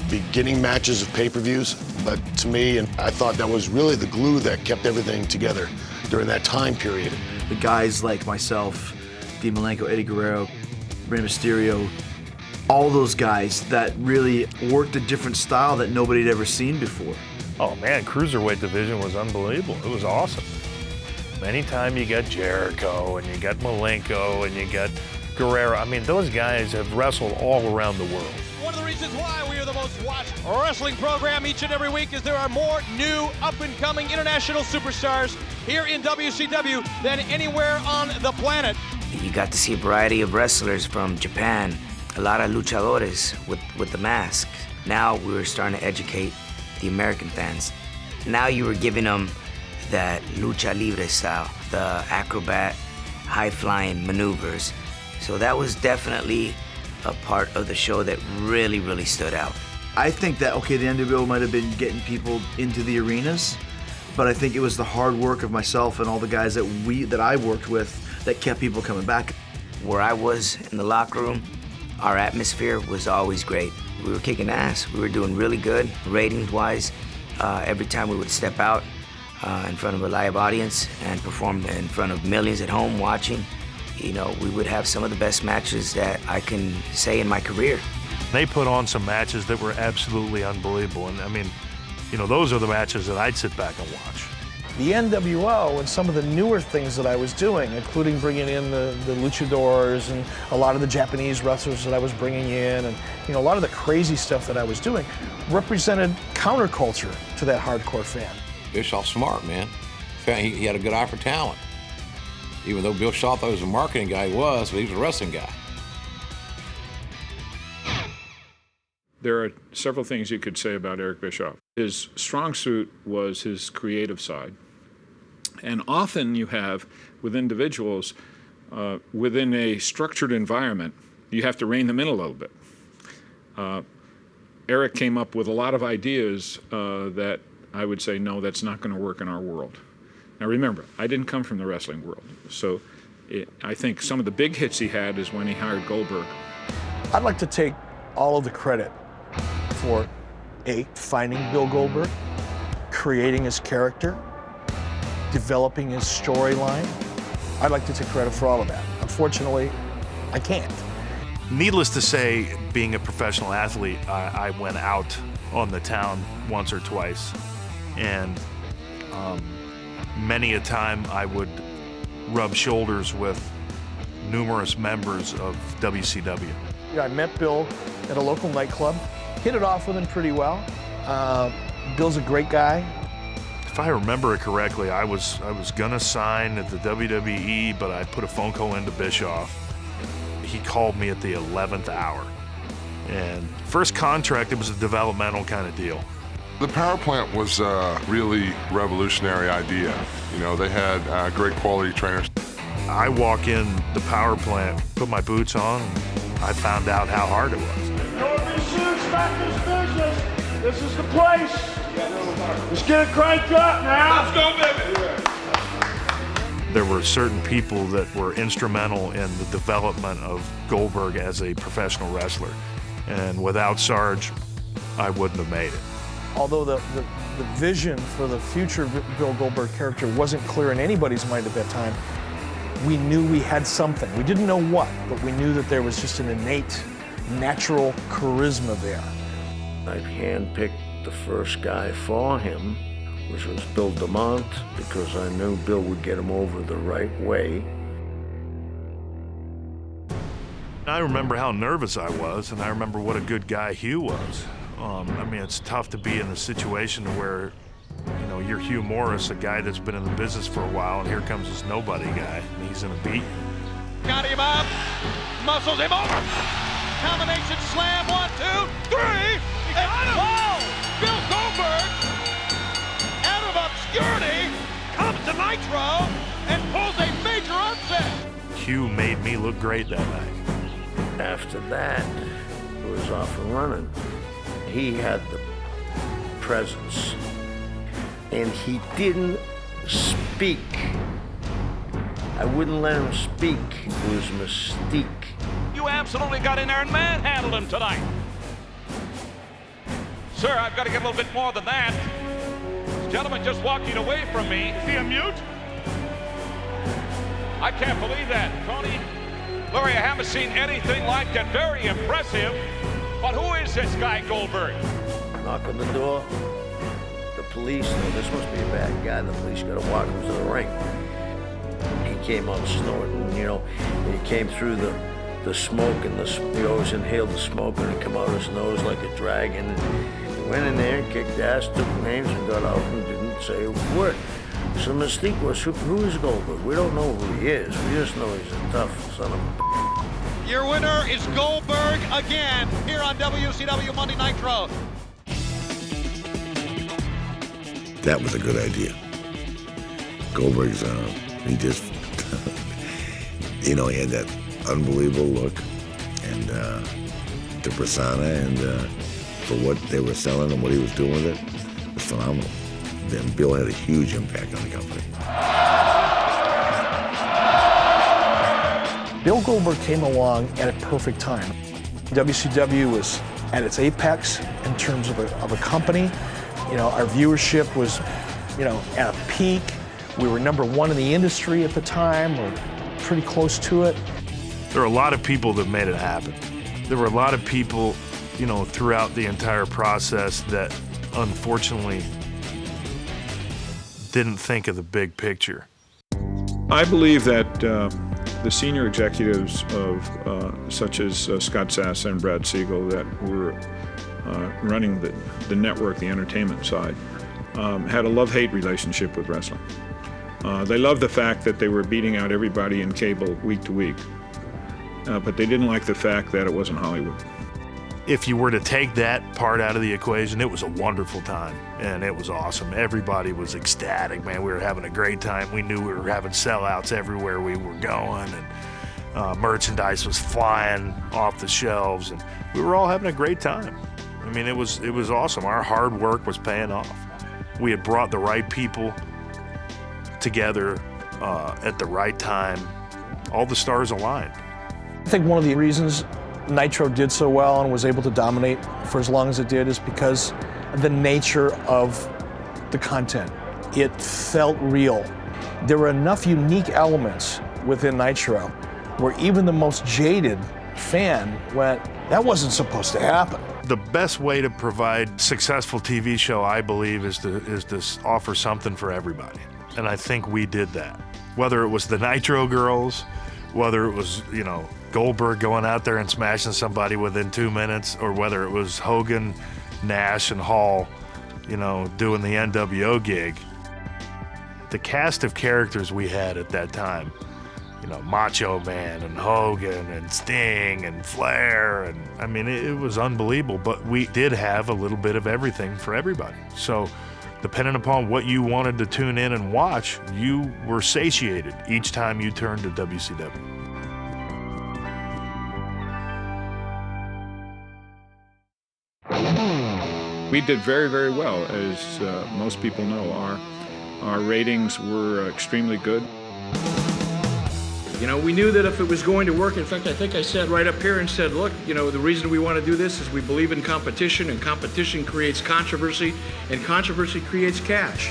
beginning matches of pay-per-views, but to me, and I thought that was really the glue that kept everything together during that time period. The guys like myself, Dean Malenko, Eddie Guerrero, Rey Mysterio, all those guys that really worked a different style that nobody had ever seen before. Oh man, Cruiserweight division was unbelievable. It was awesome. Anytime you got Jericho and you got Malenko and you got Guerrero, those guys have wrestled all around the world. One of the reasons why we are the most watched wrestling program each and every week is there are more new up-and-coming international superstars here in WCW than anywhere on the planet. You got to see a variety of wrestlers from Japan, a lot of luchadores with the mask. Now we were starting to educate the American fans. Now you were giving them that lucha libre style, the acrobat, high-flying maneuvers. So that was definitely a part of the show that really, really stood out. I think that, the NWO might have been getting people into the arenas, but I think it was the hard work of myself and all the guys that I worked with that kept people coming back. Where I was in the locker room, our atmosphere was always great. We were kicking ass. We were doing really good, ratings-wise. Every time we would step out in front of a live audience and perform in front of millions at home watching, we would have some of the best matches that I can say in my career. They put on some matches that were absolutely unbelievable. And those are the matches that I'd sit back and watch. The NWO and some of the newer things that I was doing, including bringing in the luchadors and a lot of the Japanese wrestlers that I was bringing in, and a lot of the crazy stuff that I was doing, represented counterculture to that hardcore fan. Bischoff's smart, man. He had a good eye for talent. Even though Bill Shaw thought he was a marketing guy, he was a wrestling guy. There are several things you could say about Eric Bischoff. His strong suit was his creative side. And often you have, with individuals, within a structured environment, you have to rein them in a little bit. Eric came up with a lot of ideas that I would say, no, that's not going to work in our world. Now remember, I didn't come from the wrestling world, so I think some of the big hits he had is when he hired Goldberg. I'd like to take all of the credit for finding Bill Goldberg, creating his character, developing his storyline. I'd like to take credit for all of that. Unfortunately, I can't. Needless to say, being a professional athlete, I went out on the town once or twice, and many a time I would rub shoulders with numerous members of WCW. I met Bill at a local nightclub, hit it off with him pretty well. Bill's a great guy. If I remember it correctly, I was gonna sign at the WWE, but I put a phone call into Bischoff. He called me at the 11th hour. And first contract, it was a developmental kind of deal. The power plant was a really revolutionary idea. They had great quality trainers. I walk in the power plant, put my boots on, I found out how hard it was. Northern Suits, back this business. This is the place. Let's get it cranked up now. Let's go, baby. There were certain people that were instrumental in the development of Goldberg as a professional wrestler. And without Sarge, I wouldn't have made it. Although the vision for the future Bill Goldberg character wasn't clear in anybody's mind at that time, we knew we had something. We didn't know what, but we knew that there was just an innate, natural charisma there. I handpicked the first guy for him, which was Bill DeMont, because I knew Bill would get him over the right way. I remember how nervous I was, and I remember what a good guy Hugh was. It's tough to be in a situation where, you're Hugh Morris, a guy that's been in the business for a while, and here comes this nobody guy, and he's gonna beat you. Got him up, muscles him over. Combination slam, 1, 2, 3. He got him. Whoa! Bill Goldberg, out of obscurity, comes to Nitro and pulls a major upset. Hugh made me look great that night. After that, it was off and running. He had the presence, and he didn't speak. I wouldn't let him speak. It was mystique. You absolutely got in there and manhandled him tonight. Sir, I've got to get a little bit more than that. This gentleman just walking away from me. Is he a mute? I can't believe that. Tony, Larry, I haven't seen anything like that. Very impressive. But who is this guy, Goldberg? Knock on the door. The police, this must be a bad guy. The police got to walk him to the ring. He came out snorting, and he came through the smoke, and he always inhaled the smoke, and it come out his nose like a dragon. And he went in there, kicked ass, took names, and got out and didn't say a word. So the mystique was, who is Goldberg? We don't know who he is. We just know he's a tough son of a... Your winner is Goldberg again here on WCW Monday Nitro. That was a good idea. Goldberg's, he just, he had that unbelievable look and the persona, and for what they were selling and what he was doing with it was phenomenal. Then Bill had a huge impact on the company. Bill Goldberg came along at a perfect time. WCW was at its apex in terms of a company. Our viewership was, at a peak. We were #1 in the industry at the time. We're pretty close to it. There are a lot of people that made it happen. There were a lot of people, throughout the entire process that unfortunately didn't think of the big picture. I believe that the senior executives of such as Scott Sass and Brad Siegel that were running the network, the entertainment side, had a love-hate relationship with wrestling. They loved the fact that they were beating out everybody in cable week to week, but they didn't like the fact that it wasn't Hollywood. If you were to take that part out of the equation, it was a wonderful time, and it was awesome. Everybody was ecstatic, man. We were having a great time. We knew we were having sellouts everywhere we were going, and merchandise was flying off the shelves, and we were all having a great time. I mean, it was awesome. Our hard work was paying off. We had brought the right people together at the right time. All the stars aligned. I think one of the reasons Nitro did so well and was able to dominate for as long as it did is because of the nature of the content. It felt real. There were enough unique elements within Nitro where even the most jaded fan went, that wasn't supposed to happen. The best way to provide successful TV show, I believe, is to offer something for everybody. And I think we did that. Whether it was the Nitro girls, whether it was, Goldberg going out there and smashing somebody within 2 minutes, or whether it was Hogan, Nash, and Hall, doing the NWO gig. The cast of characters we had at that time, Macho Man and Hogan and Sting and Flair, and I mean, it was unbelievable, but we did have a little bit of everything for everybody. So depending upon what you wanted to tune in and watch, you were satiated each time you turned to WCW. We did very, very well, as most people know. Our ratings were extremely good. We knew that if it was going to work, in fact, I think I sat right up here and said, look, the reason we want to do this is we believe in competition, and competition creates controversy, and controversy creates cash.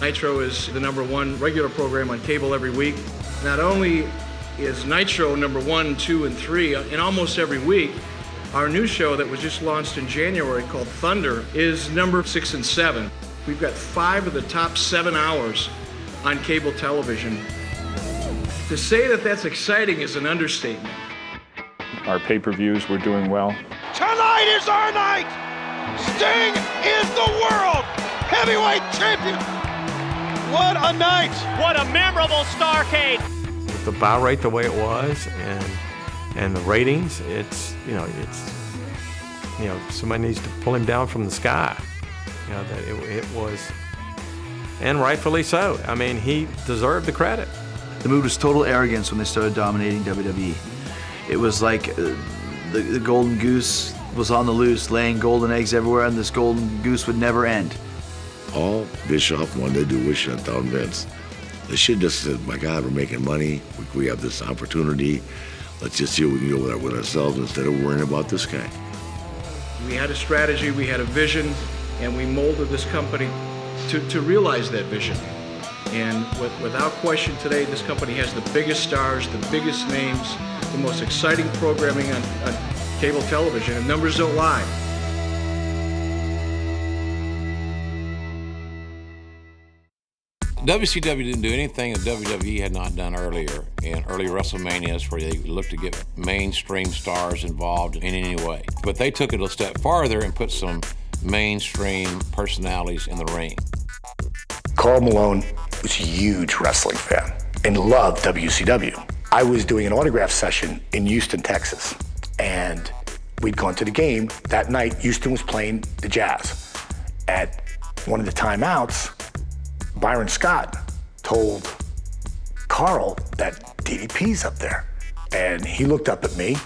Nitro is the #1 regular program on cable every week. Not only is Nitro #1, 2, and 3 in almost every week, our new show that was just launched in January called Thunder is number 6 and 7. We've got 5 of the top 7 hours on cable television. To say that that's exciting is an understatement. Our pay-per-views were doing well. Tonight is our night! Sting is the world heavyweight champion! What a night! What a memorable Starrcade! With the buy rate the way it was and the ratings, somebody needs to pull him down from the sky. That it was, and rightfully so. I mean, he deserved the credit. The move was total arrogance when they started dominating WWE. It was like the golden goose was on the loose, laying golden eggs everywhere, and this golden goose would never end. All Bischoff wanted to do was shut down Vince. They should just said, my God, we're making money. We have this opportunity. Let's just see what we can do over there with ourselves instead of worrying about this guy. We had a strategy, we had a vision, and we molded this company to realize that vision. And without question today, this company has the biggest stars, the biggest names, the most exciting programming on cable television, and numbers don't lie. WCW didn't do anything that WWE had not done earlier in early WrestleManias where they looked to get mainstream stars involved in any way. But they took it a step farther and put some mainstream personalities in the ring. Karl Malone was a huge wrestling fan and loved WCW. I was doing an autograph session in Houston, Texas, and we'd gone to the game. That night, Houston was playing the Jazz. At one of the timeouts, Byron Scott told Karl that DDP's up there. And he looked up at me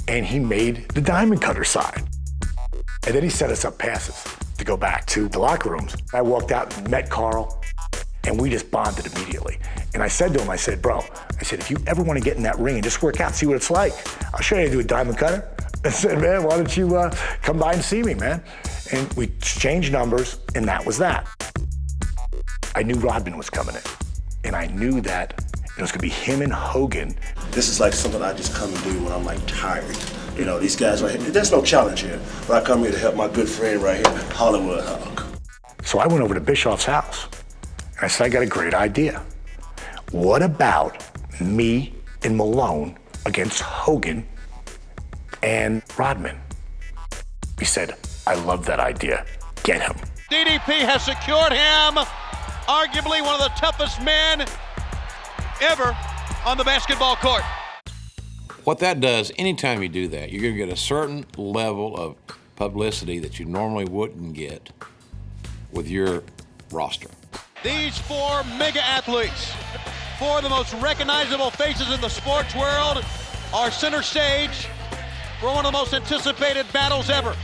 and he made the diamond cutter sign. And then he set us up passes to go back to the locker rooms. I walked out and met Karl and we just bonded immediately. And I said to him, I said, bro, if you ever want to get in that ring and just work out, see what it's like, I'll show you how to do a diamond cutter. I said, man, why don't you come by and see me, man? And we exchanged numbers and that was that. I knew Rodman was coming in, and I knew that it was gonna be him and Hogan. This is like something I just come and do when I'm like tired. These guys right here, there's no challenge here, but I come here to help my good friend right here, Hollywood Hawk. So So I went over to Bischoff's house. And I said, I got a great idea. What about me and Malone against Hogan and Rodman? He said, I love that idea. Get him. DDP has secured him, arguably one of the toughest men ever on the basketball court. What that does, anytime you do that, you're going to get a certain level of publicity that you normally wouldn't get with your roster. These four mega athletes, four of the most recognizable faces in the sports world, are center stage for one of the most anticipated battles ever.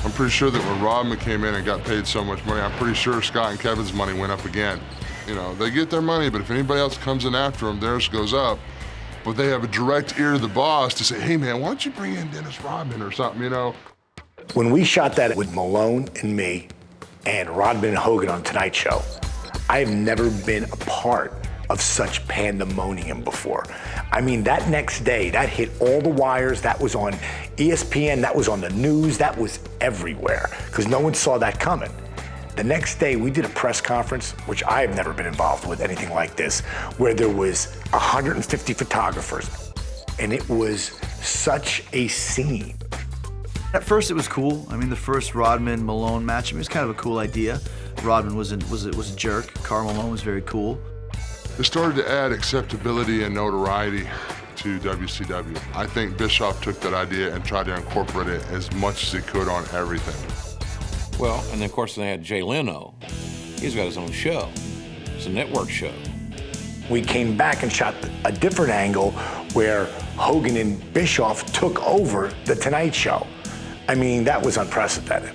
I'm pretty sure that when Rodman came in and got paid so much money, I'm pretty sure Scott and Kevin's money went up again. You know, they get their money, but if anybody else comes in after them, theirs goes up. But they have a direct ear to the boss to say, hey man, why don't you bring in Dennis Rodman or something, you know? When we shot that with Malone and me and Rodman and Hogan on Tonight Show, I have never been a part of such pandemonium before. I mean, that next day, that hit all the wires. That was on ESPN, that was on the news, that was everywhere, because no one saw that coming. The next day, we did a press conference, which I have never been involved with anything like this, where there was 150 photographers, and it was such a scene. At first, it was cool. I mean, the first Rodman-Malone match, it was kind of a cool idea. Rodman was a jerk. Karl Malone was very cool. They started to add acceptability and notoriety to WCW. I think Bischoff took that idea and tried to incorporate it as much as he could on everything. Well, and then of course they had Jay Leno. He's got his own show. It's a network show. We came back and shot a different angle where Hogan and Bischoff took over the Tonight Show. I mean, that was unprecedented.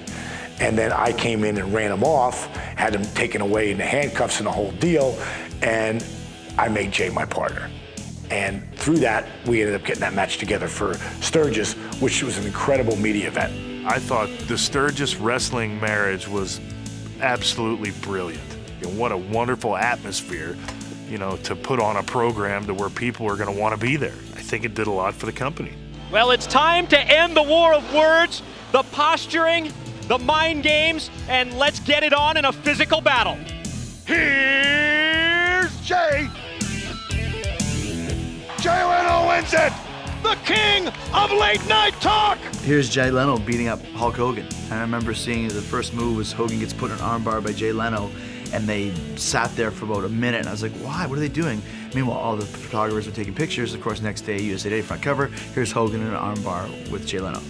And then I came in and ran him off, had him taken away in the handcuffs and the whole deal, and I made Jay my partner. And through that, we ended up getting that match together for Sturgis, which was an incredible media event. I thought the Sturgis wrestling marriage was absolutely brilliant. And what a wonderful atmosphere, you know, to put on a program to where people are going to want to be there. I think it did a lot for the company. Well, it's time to end the war of words, the posturing, the mind games, and let's get it on in a physical battle. Here's Jay. Jay Leno wins it. The king of late night talk. Here's Jay Leno beating up Hulk Hogan. And I remember seeing the first move was Hogan gets put in an armbar by Jay Leno, and they sat there for about a minute, and I was like, why? What are they doing? Meanwhile, all the photographers were taking pictures. Of course, next day, USA Today front cover, here's Hogan in an armbar with Jay Leno.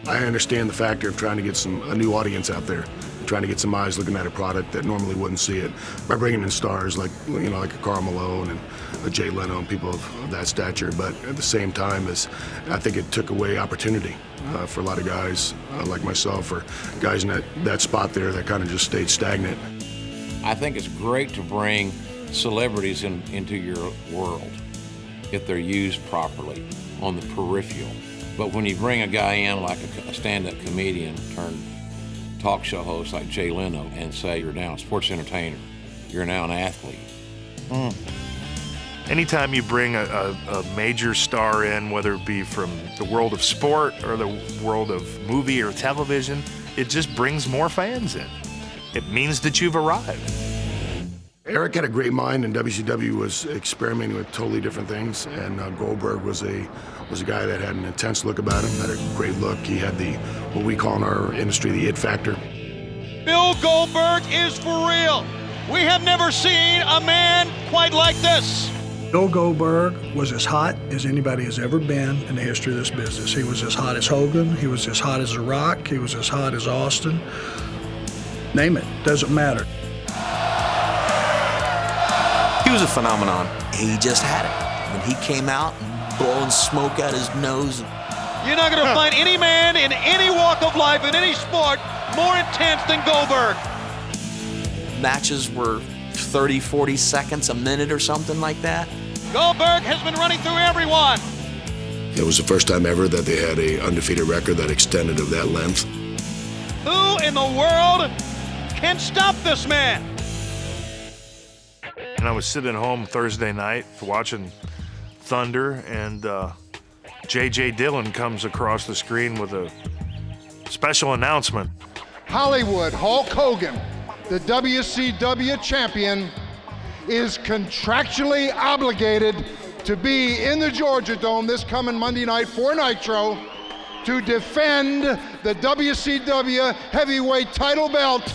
I understand the factor of trying to get a new audience out there, trying to get some eyes looking at a product that normally wouldn't see it by bringing in stars like, you know, like a Karl Malone and a Jay Leno and people of that stature. But at the same time, I think it took away opportunity for a lot of guys like myself, or guys in that spot there that kind of just stayed stagnant. I think it's great to bring celebrities into your world if they're used properly on the peripheral. But when you bring a guy in like a stand-up comedian turned talk show host like Jay Leno and say you're now a sports entertainer, you're now an athlete. Anytime you bring a major star in, whether it be from the world of sport or the world of movie or television, it just brings more fans in. It means that you've arrived. Eric had a great mind, and WCW was experimenting with totally different things. And Goldberg was a guy that had an intense look about him, had a great look. He had what we call in our industry the it factor. Bill Goldberg is for real. We have never seen a man quite like this. Bill Goldberg was as hot as anybody has ever been in the history of this business. He was as hot as Hogan. He was as hot as The Rock. He was as hot as Austin. Name it, doesn't matter. He was a phenomenon. He just had it. When he came out, blowing smoke out his nose. You're not going to find any man in any walk of life, in any sport, more intense than Goldberg. Matches were 30, 40 seconds, a minute or something like that. Goldberg has been running through everyone. It was the first time ever that they had an undefeated record that extended of that length. Who in the world can stop this man? And I was sitting home Thursday night watching Thunder, and J.J. Dillon comes across the screen with a special announcement. Hollywood Hulk Hogan the WCW champion, is contractually obligated to be in the Georgia Dome this coming Monday night for Nitro to defend the WCW heavyweight title belt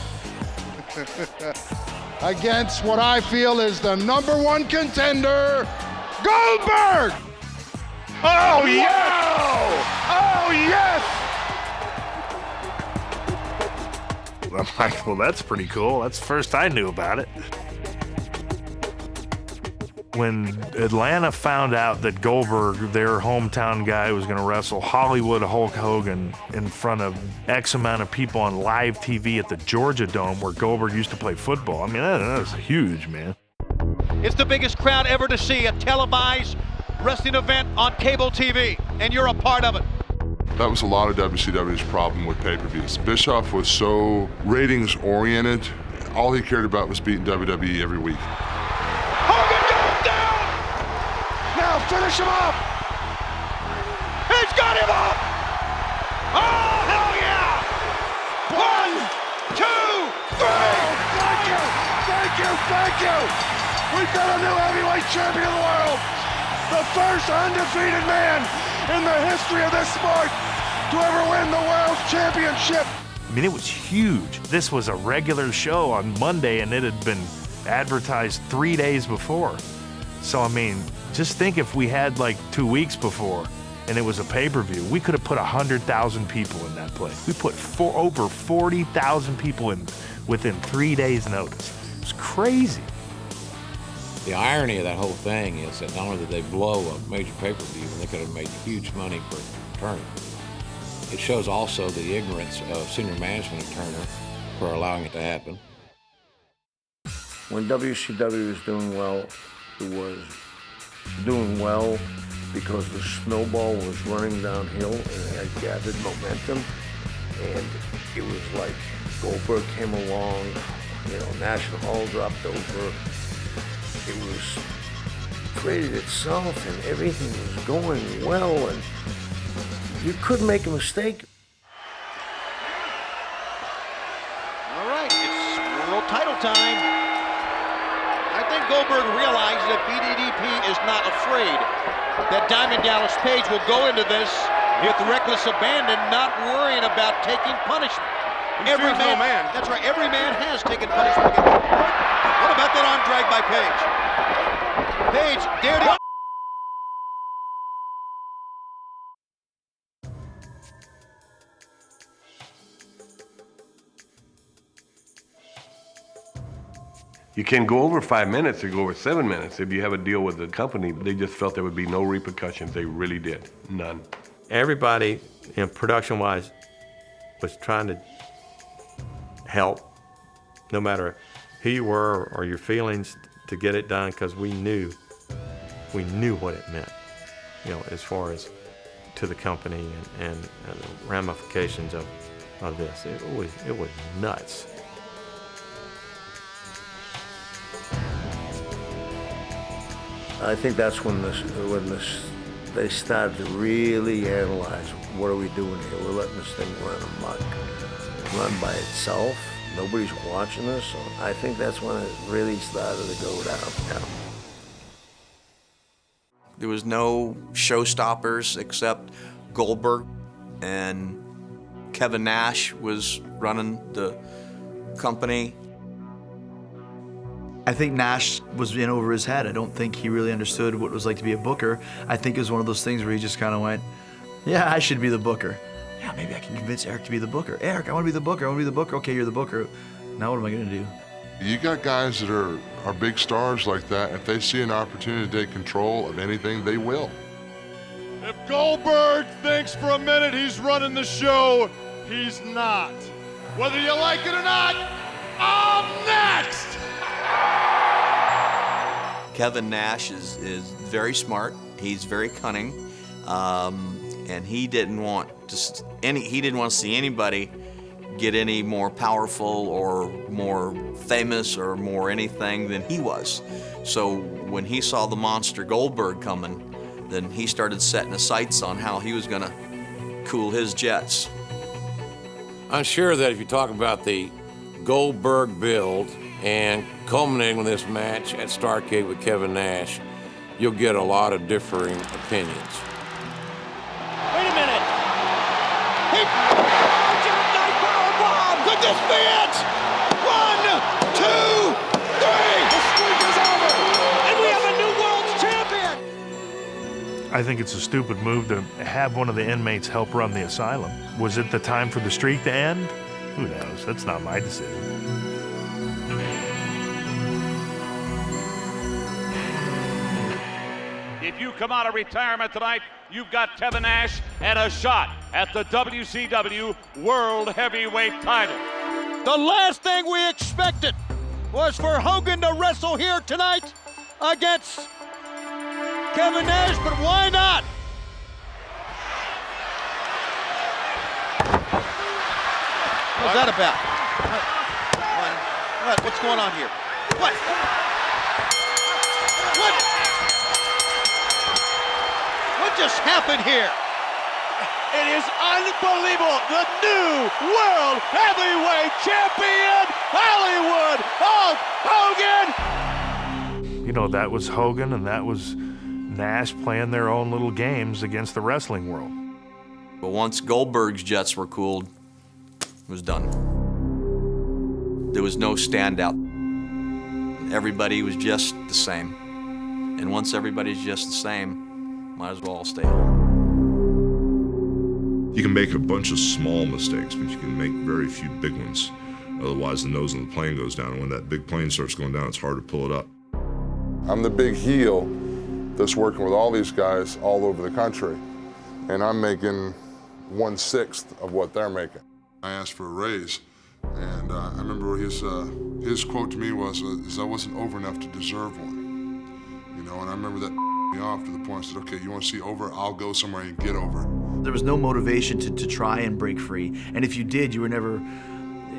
against what I feel is the #1 contender, Goldberg! Oh, yes! Oh, yes! I'm like, well, that's pretty cool. That's the first I knew about it. When Atlanta found out that Goldberg, their hometown guy, was going to wrestle Hollywood Hulk Hogan in front of X amount of people on live TV at the Georgia Dome where Goldberg used to play football, I mean, that was huge, man. It's the biggest crowd ever to see a televised wrestling event on cable TV, and you're a part of it. That was a lot of WCW's problem with pay-per-views. Bischoff was so ratings-oriented. All he cared about was beating WWE every week. Hogan goes down! Now finish him off! He's got him up! Oh, hell yeah! 1, 2, 3! Thank you! Thank you! Thank you! We've got a new heavyweight champion of the world! The first undefeated man in the history of this sport to ever win the world championship. I mean, it was huge. This was a regular show on Monday, and it had been advertised 3 days before. So, I mean, just think if we had like 2 weeks before and it was a pay-per-view, we could have put 100,000 people in that place. We put over 40,000 people in within 3 days' notice. It was crazy. The irony of that whole thing is that not only did they blow a major pay-per-view, and they could have made huge money for Turner, it shows also the ignorance of senior management of Turner for allowing it to happen. When WCW was doing well, it was doing well because the snowball was running downhill and it had gathered momentum. And it was like Goldberg came along, National Hall dropped over. It was created itself and everything was going well and you couldn't make a mistake. All right, it's world title time. I think Goldberg realized that BDDP is not afraid that Diamond Dallas Page will go into this with reckless abandon, not worrying about taking punishment. Every man, that's right, every man has taken punishment. What about that arm drag by Page? Page, dared to... You can go over 5 minutes or go over 7 minutes. If you have a deal with the company, they just felt there would be no repercussions. They really did. None. Everybody, production-wise, was trying to help, no matter who you were or your feelings, to get it done, because we knew what it meant, as far as to the company and the ramifications of this. It was nuts. I think that's when they started to really analyze, what are we doing here? We're letting this thing run amok, run by itself. Nobody's watching us. So I think that's when it really started to go down. There was no showstoppers except Goldberg, and Kevin Nash was running the company. I think Nash was in over his head. I don't think he really understood what it was like to be a booker. I think it was one of those things where he just kind of went, yeah, I should be the booker. Yeah, maybe I can convince Eric to be the booker. Eric, I want to be the booker. I want to be the booker. Okay, you're the booker. Now what am I going to do? You got guys that are big stars like that. If they see an opportunity to take control of anything, they will. If Goldberg thinks for a minute he's running the show, he's not. Whether you like it or not, I'm next! Kevin Nash is very smart. He's very cunning, and he didn't want to see anybody get any more powerful or more famous or more anything than he was. So when he saw the monster Goldberg coming, then he started setting his sights on how he was going to cool his jets. I'm sure that if you talk about the Goldberg build and culminating with this match at Starrcade with Kevin Nash, you'll get a lot of differing opinions. Wait a minute. Jackknife powerbomb. Could this be it? 1, 2, 3. The streak is over. And we have a new world champion. I think it's a stupid move to have one of the inmates help run the asylum. Was it the time for the streak to end? Who knows? That's not my decision. If you come out of retirement tonight, you've got Kevin Nash and a shot at the WCW World Heavyweight title. The last thing we expected was for Hogan to wrestle here tonight against Kevin Nash, but why not? What's that about? What? What's going on here? What? What just happened here? It is unbelievable. The new World Heavyweight Champion, Hollywood Hulk Hogan. You know, that was Hogan and that was Nash playing their own little games against the wrestling world. But once Goldberg's jets were cooled, it was done. There was no standout. Everybody was just the same. And once everybody's just the same, might as well all stay home. You can make a bunch of small mistakes, but you can make very few big ones. Otherwise, the nose of the plane goes down. And when that big plane starts going down, it's hard to pull it up. I'm the big heel that's working with all these guys all over the country, and I'm making 1/6 of what they're making. I asked for a raise, and I remember his quote to me was, I wasn't over enough to deserve one. You know, and I remember that me off to the point I said, okay, you want to see over? I'll go somewhere and get over. There was no motivation to try and break free, and if you did, you were never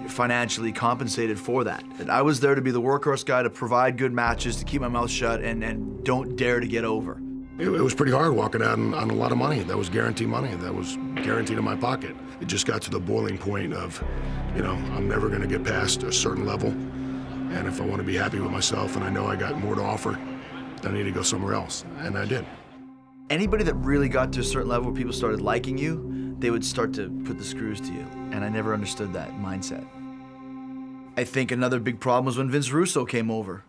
financially compensated for that. I was there to be the workhorse guy, to provide good matches, to keep my mouth shut, and don't dare to get over. It was pretty hard walking out on a lot of money. That was guaranteed money. That was guaranteed in my pocket. It just got to the boiling point of, you know, I'm never going to get past a certain level. And if I want to be happy with myself and I know I got more to offer, then I need to go somewhere else. And I did. Anybody that really got to a certain level where people started liking you, they would start to put the screws to you. And I never understood that mindset. I think another big problem was when Vince Russo came over.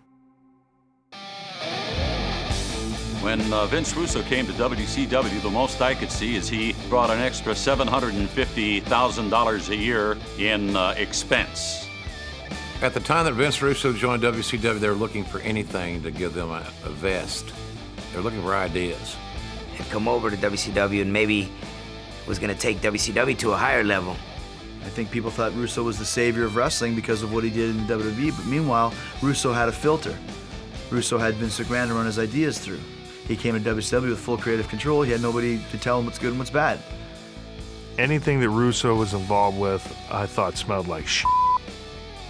When Vince Russo came to WCW, the most I could see is he brought an extra $750,000 a year in expense. At the time that Vince Russo joined WCW, they were looking for anything to give them a vest. They were looking for ideas. Had come over to WCW and maybe was going to take WCW to a higher level. I think people thought Russo was the savior of wrestling because of what he did in the WWE, but meanwhile, Russo had a filter. Russo had Vince McMahon to run his ideas through. He came to WCW with full creative control. He had nobody to tell him what's good and what's bad. Anything that Russo was involved with, I thought smelled like shit.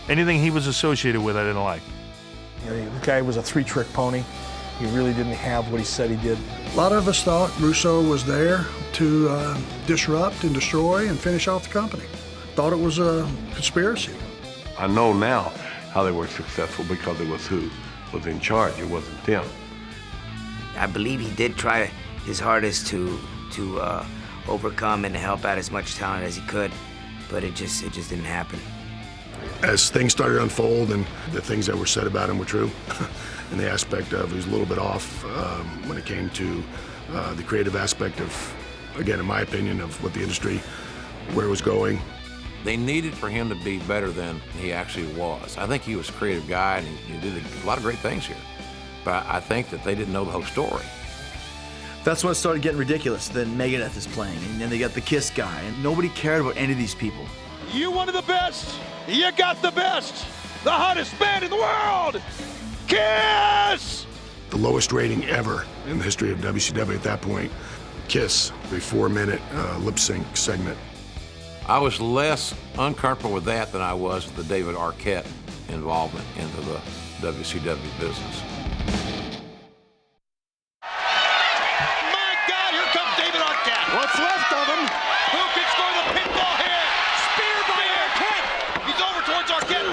Anything he was associated with, I didn't like. You know, the guy was a three-trick pony. He really didn't have what he said he did. A lot of us thought Russo was there to disrupt and destroy and finish off the company. Thought it was a conspiracy. I know now how they were successful because it was who was in charge. It wasn't them. I believe he did try his hardest to overcome and to help out as much talent as he could, but it just didn't happen. As things started to unfold and the things that were said about him were true, and the aspect of he was a little bit off when it came to the creative aspect of, again, in my opinion, of what the industry, where it was going. They needed for him to be better than he actually was. I think he was a creative guy and he did a lot of great things here. But I think that they didn't know the whole story. That's when it started getting ridiculous. Then Megadeth is playing, and then they got the Kiss guy, and nobody cared about any of these people. You wanted the best. You got the best. The hottest band in the world. Kiss! The lowest rating ever in the history of WCW at that point. Kiss, a 4-minute lip sync segment. I was less uncomfortable with that than I was with the David Arquette involvement into the WCW business. My God, here comes David Arquette. What's left of him? Who can score the pinfall here? Spear by Arquette. He's over towards Arquette.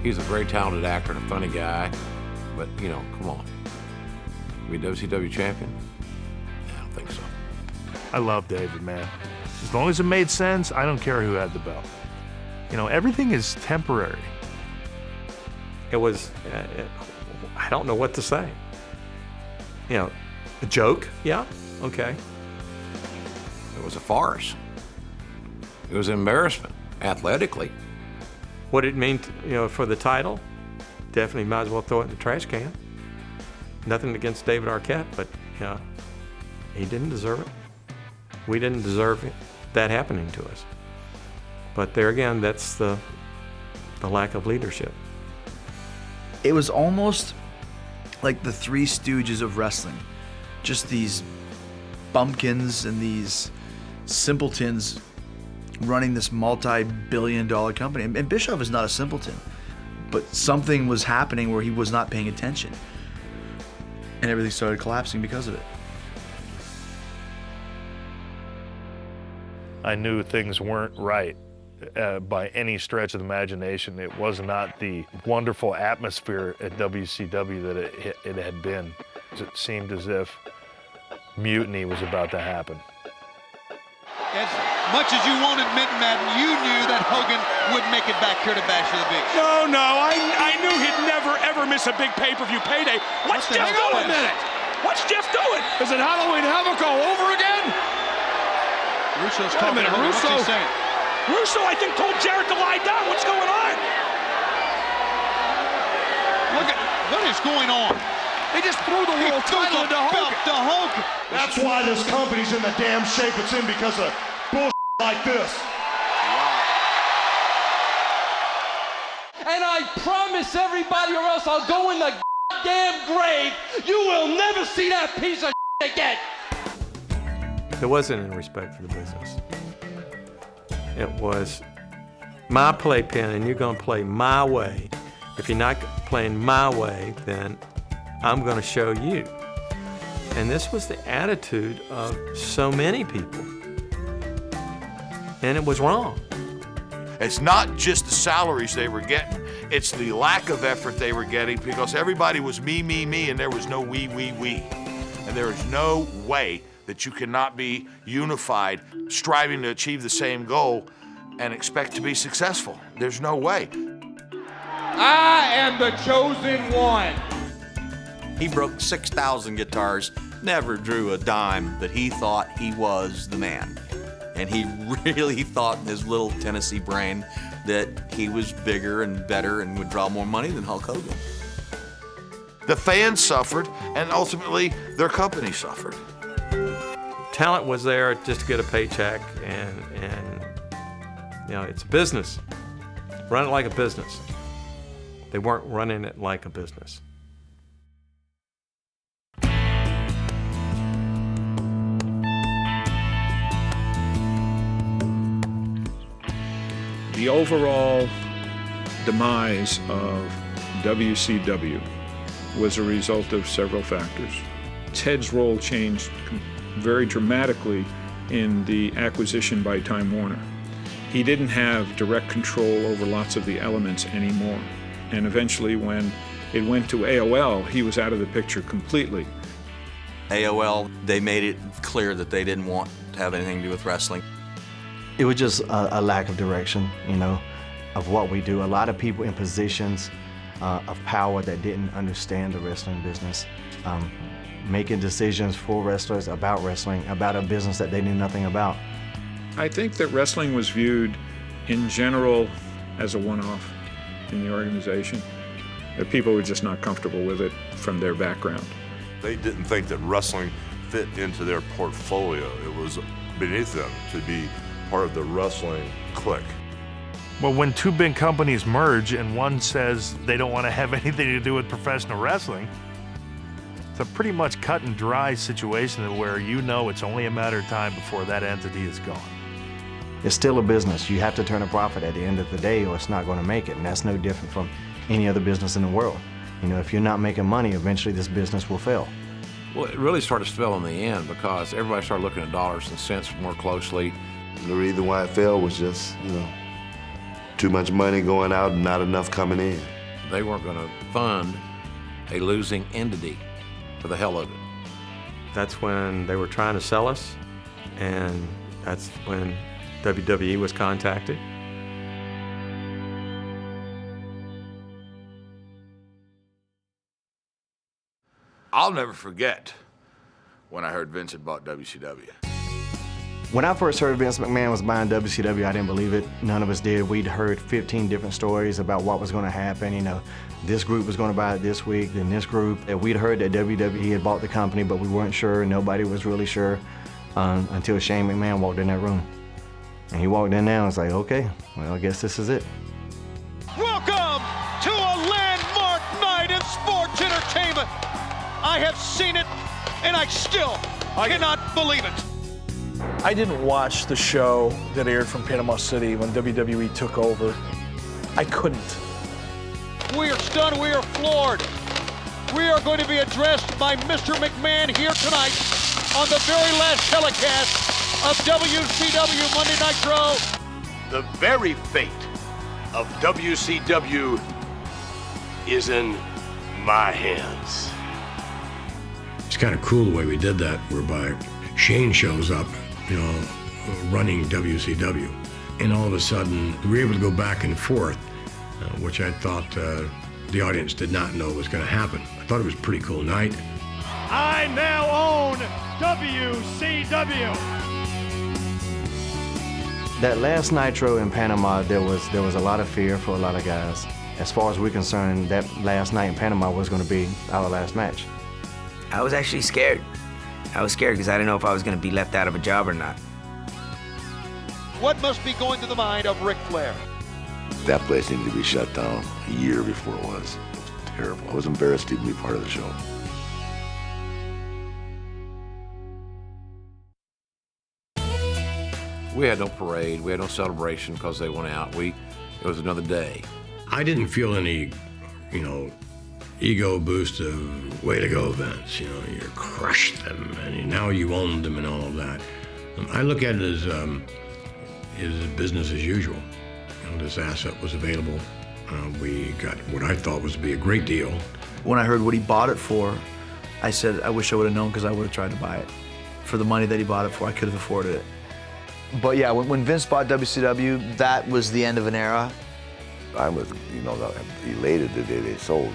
He's a very talented actor and a funny guy, but, you know, come on. Be WCW champion? I don't think so. I love David, man. As long as it made sense, I don't care who had the belt. You know, everything is temporary. It was, I don't know what to say. You know, a joke, yeah, okay. It was a farce. It was an embarrassment, athletically. What it mean, you know, for the title? Definitely might as well throw it in the trash can. Nothing against David Arquette, but you know, he didn't deserve it. We didn't deserve that happening to us. But there again, that's the lack of leadership. It was almost like the Three Stooges of wrestling. Just these bumpkins and these simpletons running this multi-billion-dollar company. And Bischoff is not a simpleton, but something was happening where he was not paying attention. And everything started collapsing because of it. I knew things weren't right by any stretch of the imagination. It was not the wonderful atmosphere at WCW that it had been. It seemed as if mutiny was about to happen. As much as you won't admit, Madden, you knew that Hogan would make it back here to Bash of the Beach. No, I knew he'd never, ever miss a big pay-per-view payday. What's Jeff doing? A minute. What's Jeff doing? Is it Halloween Havoc all over again? Russo's talking about Russo. What's he saying? Russo, I think, told Jarrett to lie down. What's going on? Look at what is going on. They just threw the world title into Hogan. That's why this company's in the damn shape it's in, because of bullshit like this. And I promise everybody, or else I'll go in the damn grave. You will never see that piece of again. It wasn't in respect for the business. It was my playpen, and you're going to play my way. If you're not playing my way, then I'm going to show you. And this was the attitude of so many people. And it was wrong. It's not just the salaries they were getting, it's the lack of effort they were getting, because everybody was me, and there was no we. And there is no way that you cannot be unified, striving to achieve the same goal and expect to be successful. There's no way. I am the chosen one. He broke 6,000 guitars, never drew a dime, but he thought he was the man. And he really thought in his little Tennessee brain that he was bigger and better and would draw more money than Hulk Hogan. The fans suffered, and ultimately their company suffered. Talent was there just to get a paycheck, and you know, it's a business. Run it like a business. They weren't running it like a business. The overall demise of WCW was a result of several factors. Ted's role changed very dramatically in the acquisition by Time Warner. He didn't have direct control over lots of the elements anymore. And eventually, when it went to AOL, he was out of the picture completely. AOL, they made it clear that they didn't want to have anything to do with wrestling. It was just a lack of direction, you know, of what we do. A lot of people in positions of power that didn't understand the wrestling business, making decisions for wrestlers about wrestling, about a business that they knew nothing about. I think that wrestling was viewed in general as a one-off in the organization, that people were just not comfortable with it from their background. They didn't think that wrestling fit into their portfolio. It was beneath them to be part of the wrestling clique. Well, when two big companies merge and one says they don't want to have anything to do with professional wrestling, it's a pretty much cut and dry situation where you know it's only a matter of time before that entity is gone. It's still a business. You have to turn a profit at the end of the day or it's not going to make it, and that's no different from any other business in the world. You know, if you're not making money, eventually this business will fail. Well, it really started to fail in the end because everybody started looking at dollars and cents more closely. The reason why it failed was just, you know, Too much money going out and not enough coming in. They weren't going to fund a losing entity for the hell of it. That's when they were trying to sell us, and that's when WWE was contacted. I'll never forget when I heard Vince had bought WCW. When I first heard Vince McMahon was buying WCW, I didn't believe it. None of us did. We'd heard 15 different stories about what was going to happen. You know, this group was going to buy it this week, then this group. We'd heard that WWE had bought the company, but we weren't sure. Nobody was really sure until Shane McMahon walked in that room. And he walked in there and was like, okay, well, I guess this is it. Welcome to a landmark night in sports entertainment. I have seen it, and I still cannot believe it. I didn't watch the show that aired from Panama City when WWE took over. I couldn't. We are stunned, we are floored. We are going to be addressed by Mr. McMahon here tonight on the very last telecast of WCW Monday Nitro. The very fate of WCW is in my hands. It's kind of cool the way we did that, whereby Shane shows up, you know, running WCW. And all of a sudden, we were able to go back and forth, which I thought the audience did not know was going to happen. I thought it was a pretty cool night. I now own WCW. That last Nitro in Panama, there was a lot of fear for a lot of guys. As far as we're concerned, that last night in Panama was going to be our last match. I was actually scared. I was scared because I didn't know if I was going to be left out of a job or not. What must be going through the mind of Ric Flair? That place needed to be shut down a year before it was. It was terrible. I was embarrassed to even be part of the show. We had no parade, we had no celebration because they went out. It was another day. I didn't feel any, you know, ego boost of way to go, Vince. You know, you crushed them and now you owned them and all of that. I look at it as business as usual. You know, this asset was available. We got what I thought was to be a great deal. When I heard what he bought it for, I said, I wish I would have known because I would have tried to buy it. For the money that he bought it for, I could have afforded it. But yeah, when Vince bought WCW, that was the end of an era. I was, elated the day they sold.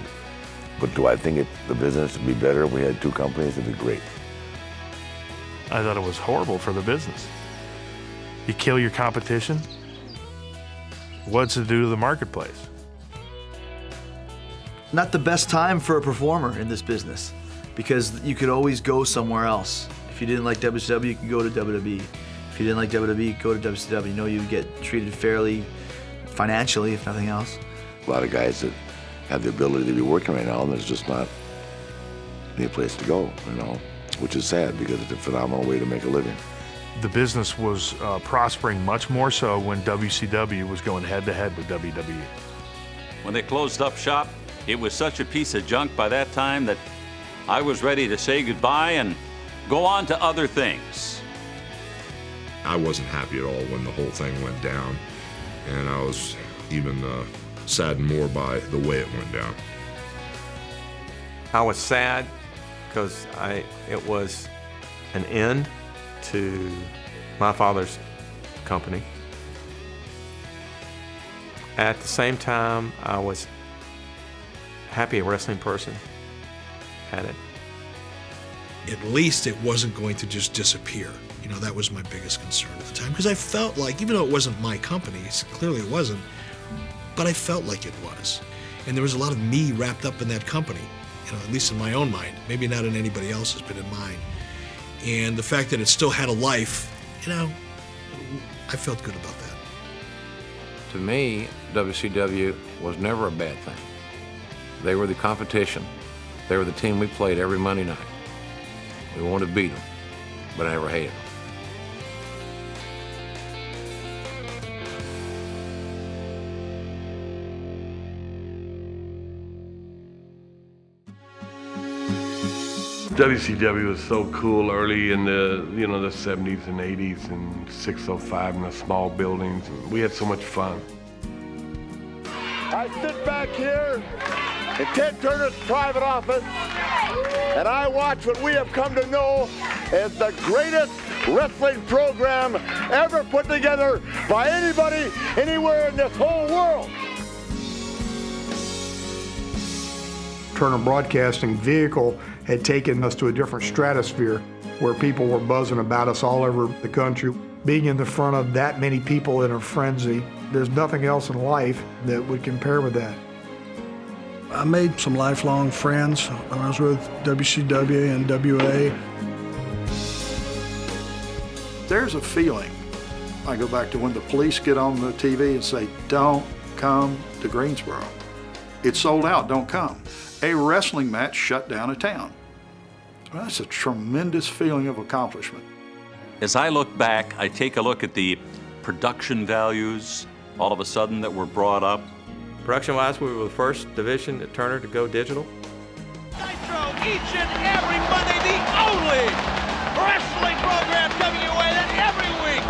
But do I think the business would be better if we had two companies? It'd be great. I thought it was horrible for the business. You kill your competition. What's it do to the marketplace? Not the best time for a performer in this business because you could always go somewhere else. If you didn't like WCW, you could go to WWE. If you didn't like WWE, go to WCW. You know you'd get treated fairly financially, if nothing else. A lot of guys that have the ability to be working right now, and there's just not any place to go, which is sad because it's a phenomenal way to make a living. The business was prospering much more so when WCW was going head-to-head with WWE. When they closed up shop, it was such a piece of junk by that time that I was ready to say goodbye and go on to other things. I wasn't happy at all when the whole thing went down, and I was even saddened more by the way it went down. I was sad because it was an end to my father's company. At the same time, I was happy a wrestling person had it. At least it wasn't going to just disappear. That was my biggest concern at the time because I felt like, even though it wasn't my company, clearly it wasn't, but I felt like it was. And there was a lot of me wrapped up in that company, at least in my own mind, maybe not in anybody else's, but in mine. And the fact that it still had a life, I felt good about that. To me, WCW was never a bad thing. They were the competition. They were the team we played every Monday night. We wanted to beat them, but I never hated them. WCW was so cool early in the 70s and 80s and 605 in the small buildings. We had so much fun. I sit back here in Ted Turner's private office, and I watch what we have come to know as the greatest wrestling program ever put together by anybody, anywhere in this whole world. Turner Broadcasting vehicle had taken us to a different stratosphere where people were buzzing about us all over the country. Being in the front of that many people in a frenzy, there's nothing else in life that would compare with that. I made some lifelong friends when I was with WCW and WA. There's a feeling. I go back to when the police get on the TV and say, don't come to Greensboro. It's sold out, don't come. A wrestling match shut down a town. So that's a tremendous feeling of accomplishment. As I look back, I take a look at the production values all of a sudden that were brought up. Production-wise, we were the first division at Turner to go digital. Nitro each and every Monday, the only wrestling program WA that every week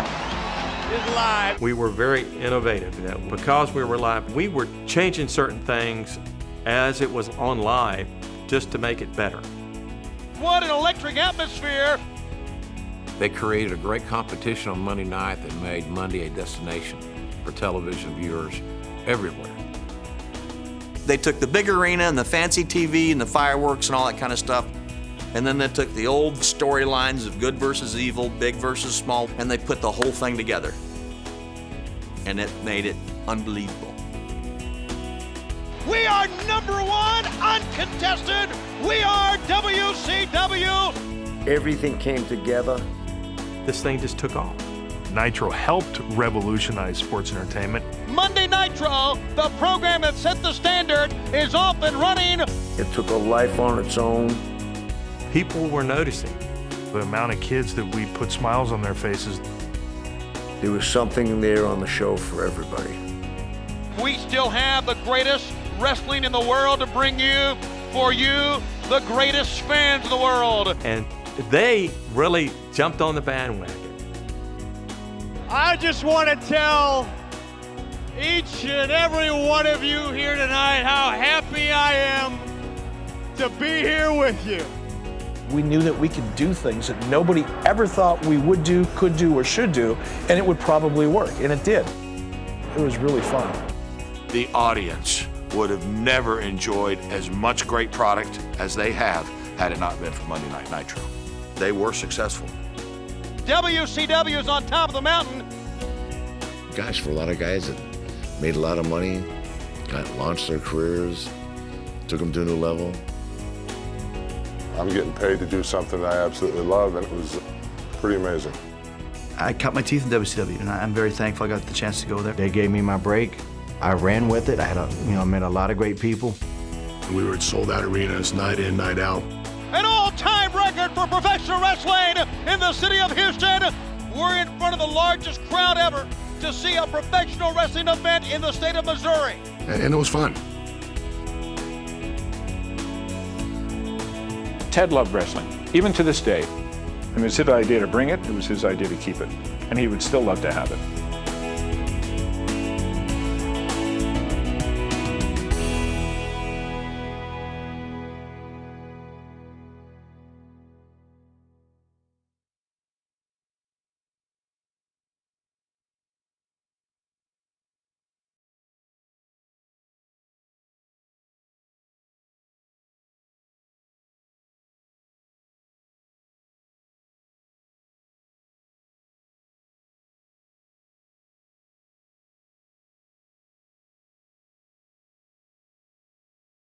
is live. We were very innovative. Because we were live, we were changing certain things as it was on live just to make it better. What an electric atmosphere. They created a great competition on Monday night that made Monday a destination for television viewers everywhere. They took the big arena and the fancy TV and the fireworks and all that kind of stuff, and then they took the old storylines of good versus evil, big versus small, and they put the whole thing together. And it made it unbelievable. We are #1, uncontested. We are WCW. Everything came together. This thing just took off. Nitro helped revolutionize sports entertainment. Monday Nitro, the program that set the standard, is off and running. It took a life on its own. People were noticing. The amount of kids that we put smiles on their faces. There was something there on the show for everybody. We still have the greatest wrestling in the world to bring you, for you, the greatest fans in the world. And they really jumped on the bandwagon. I just want to tell each and every one of you here tonight how happy I am to be here with you. We knew that we could do things that nobody ever thought we would do, could do, or should do, and it would probably work, and it did. It was really fun. The audience would have never enjoyed as much great product as they have had it not been for Monday Night Nitro. They were successful. WCW is on top of the mountain. Gosh, for a lot of guys that made a lot of money, launched their careers, took them to a new level. I'm getting paid to do something that I absolutely love, and it was pretty amazing. I cut my teeth in WCW, and I'm very thankful I got the chance to go there. They gave me my break. I ran with it. I had met a lot of great people. We were at sold-out arenas, night in, night out. An all-time record for professional wrestling in the city of Houston. We're in front of the largest crowd ever to see a professional wrestling event in the state of Missouri. And it was fun. Ted loved wrestling, even to this day. It was his idea to bring it, it was his idea to keep it, and he would still love to have it.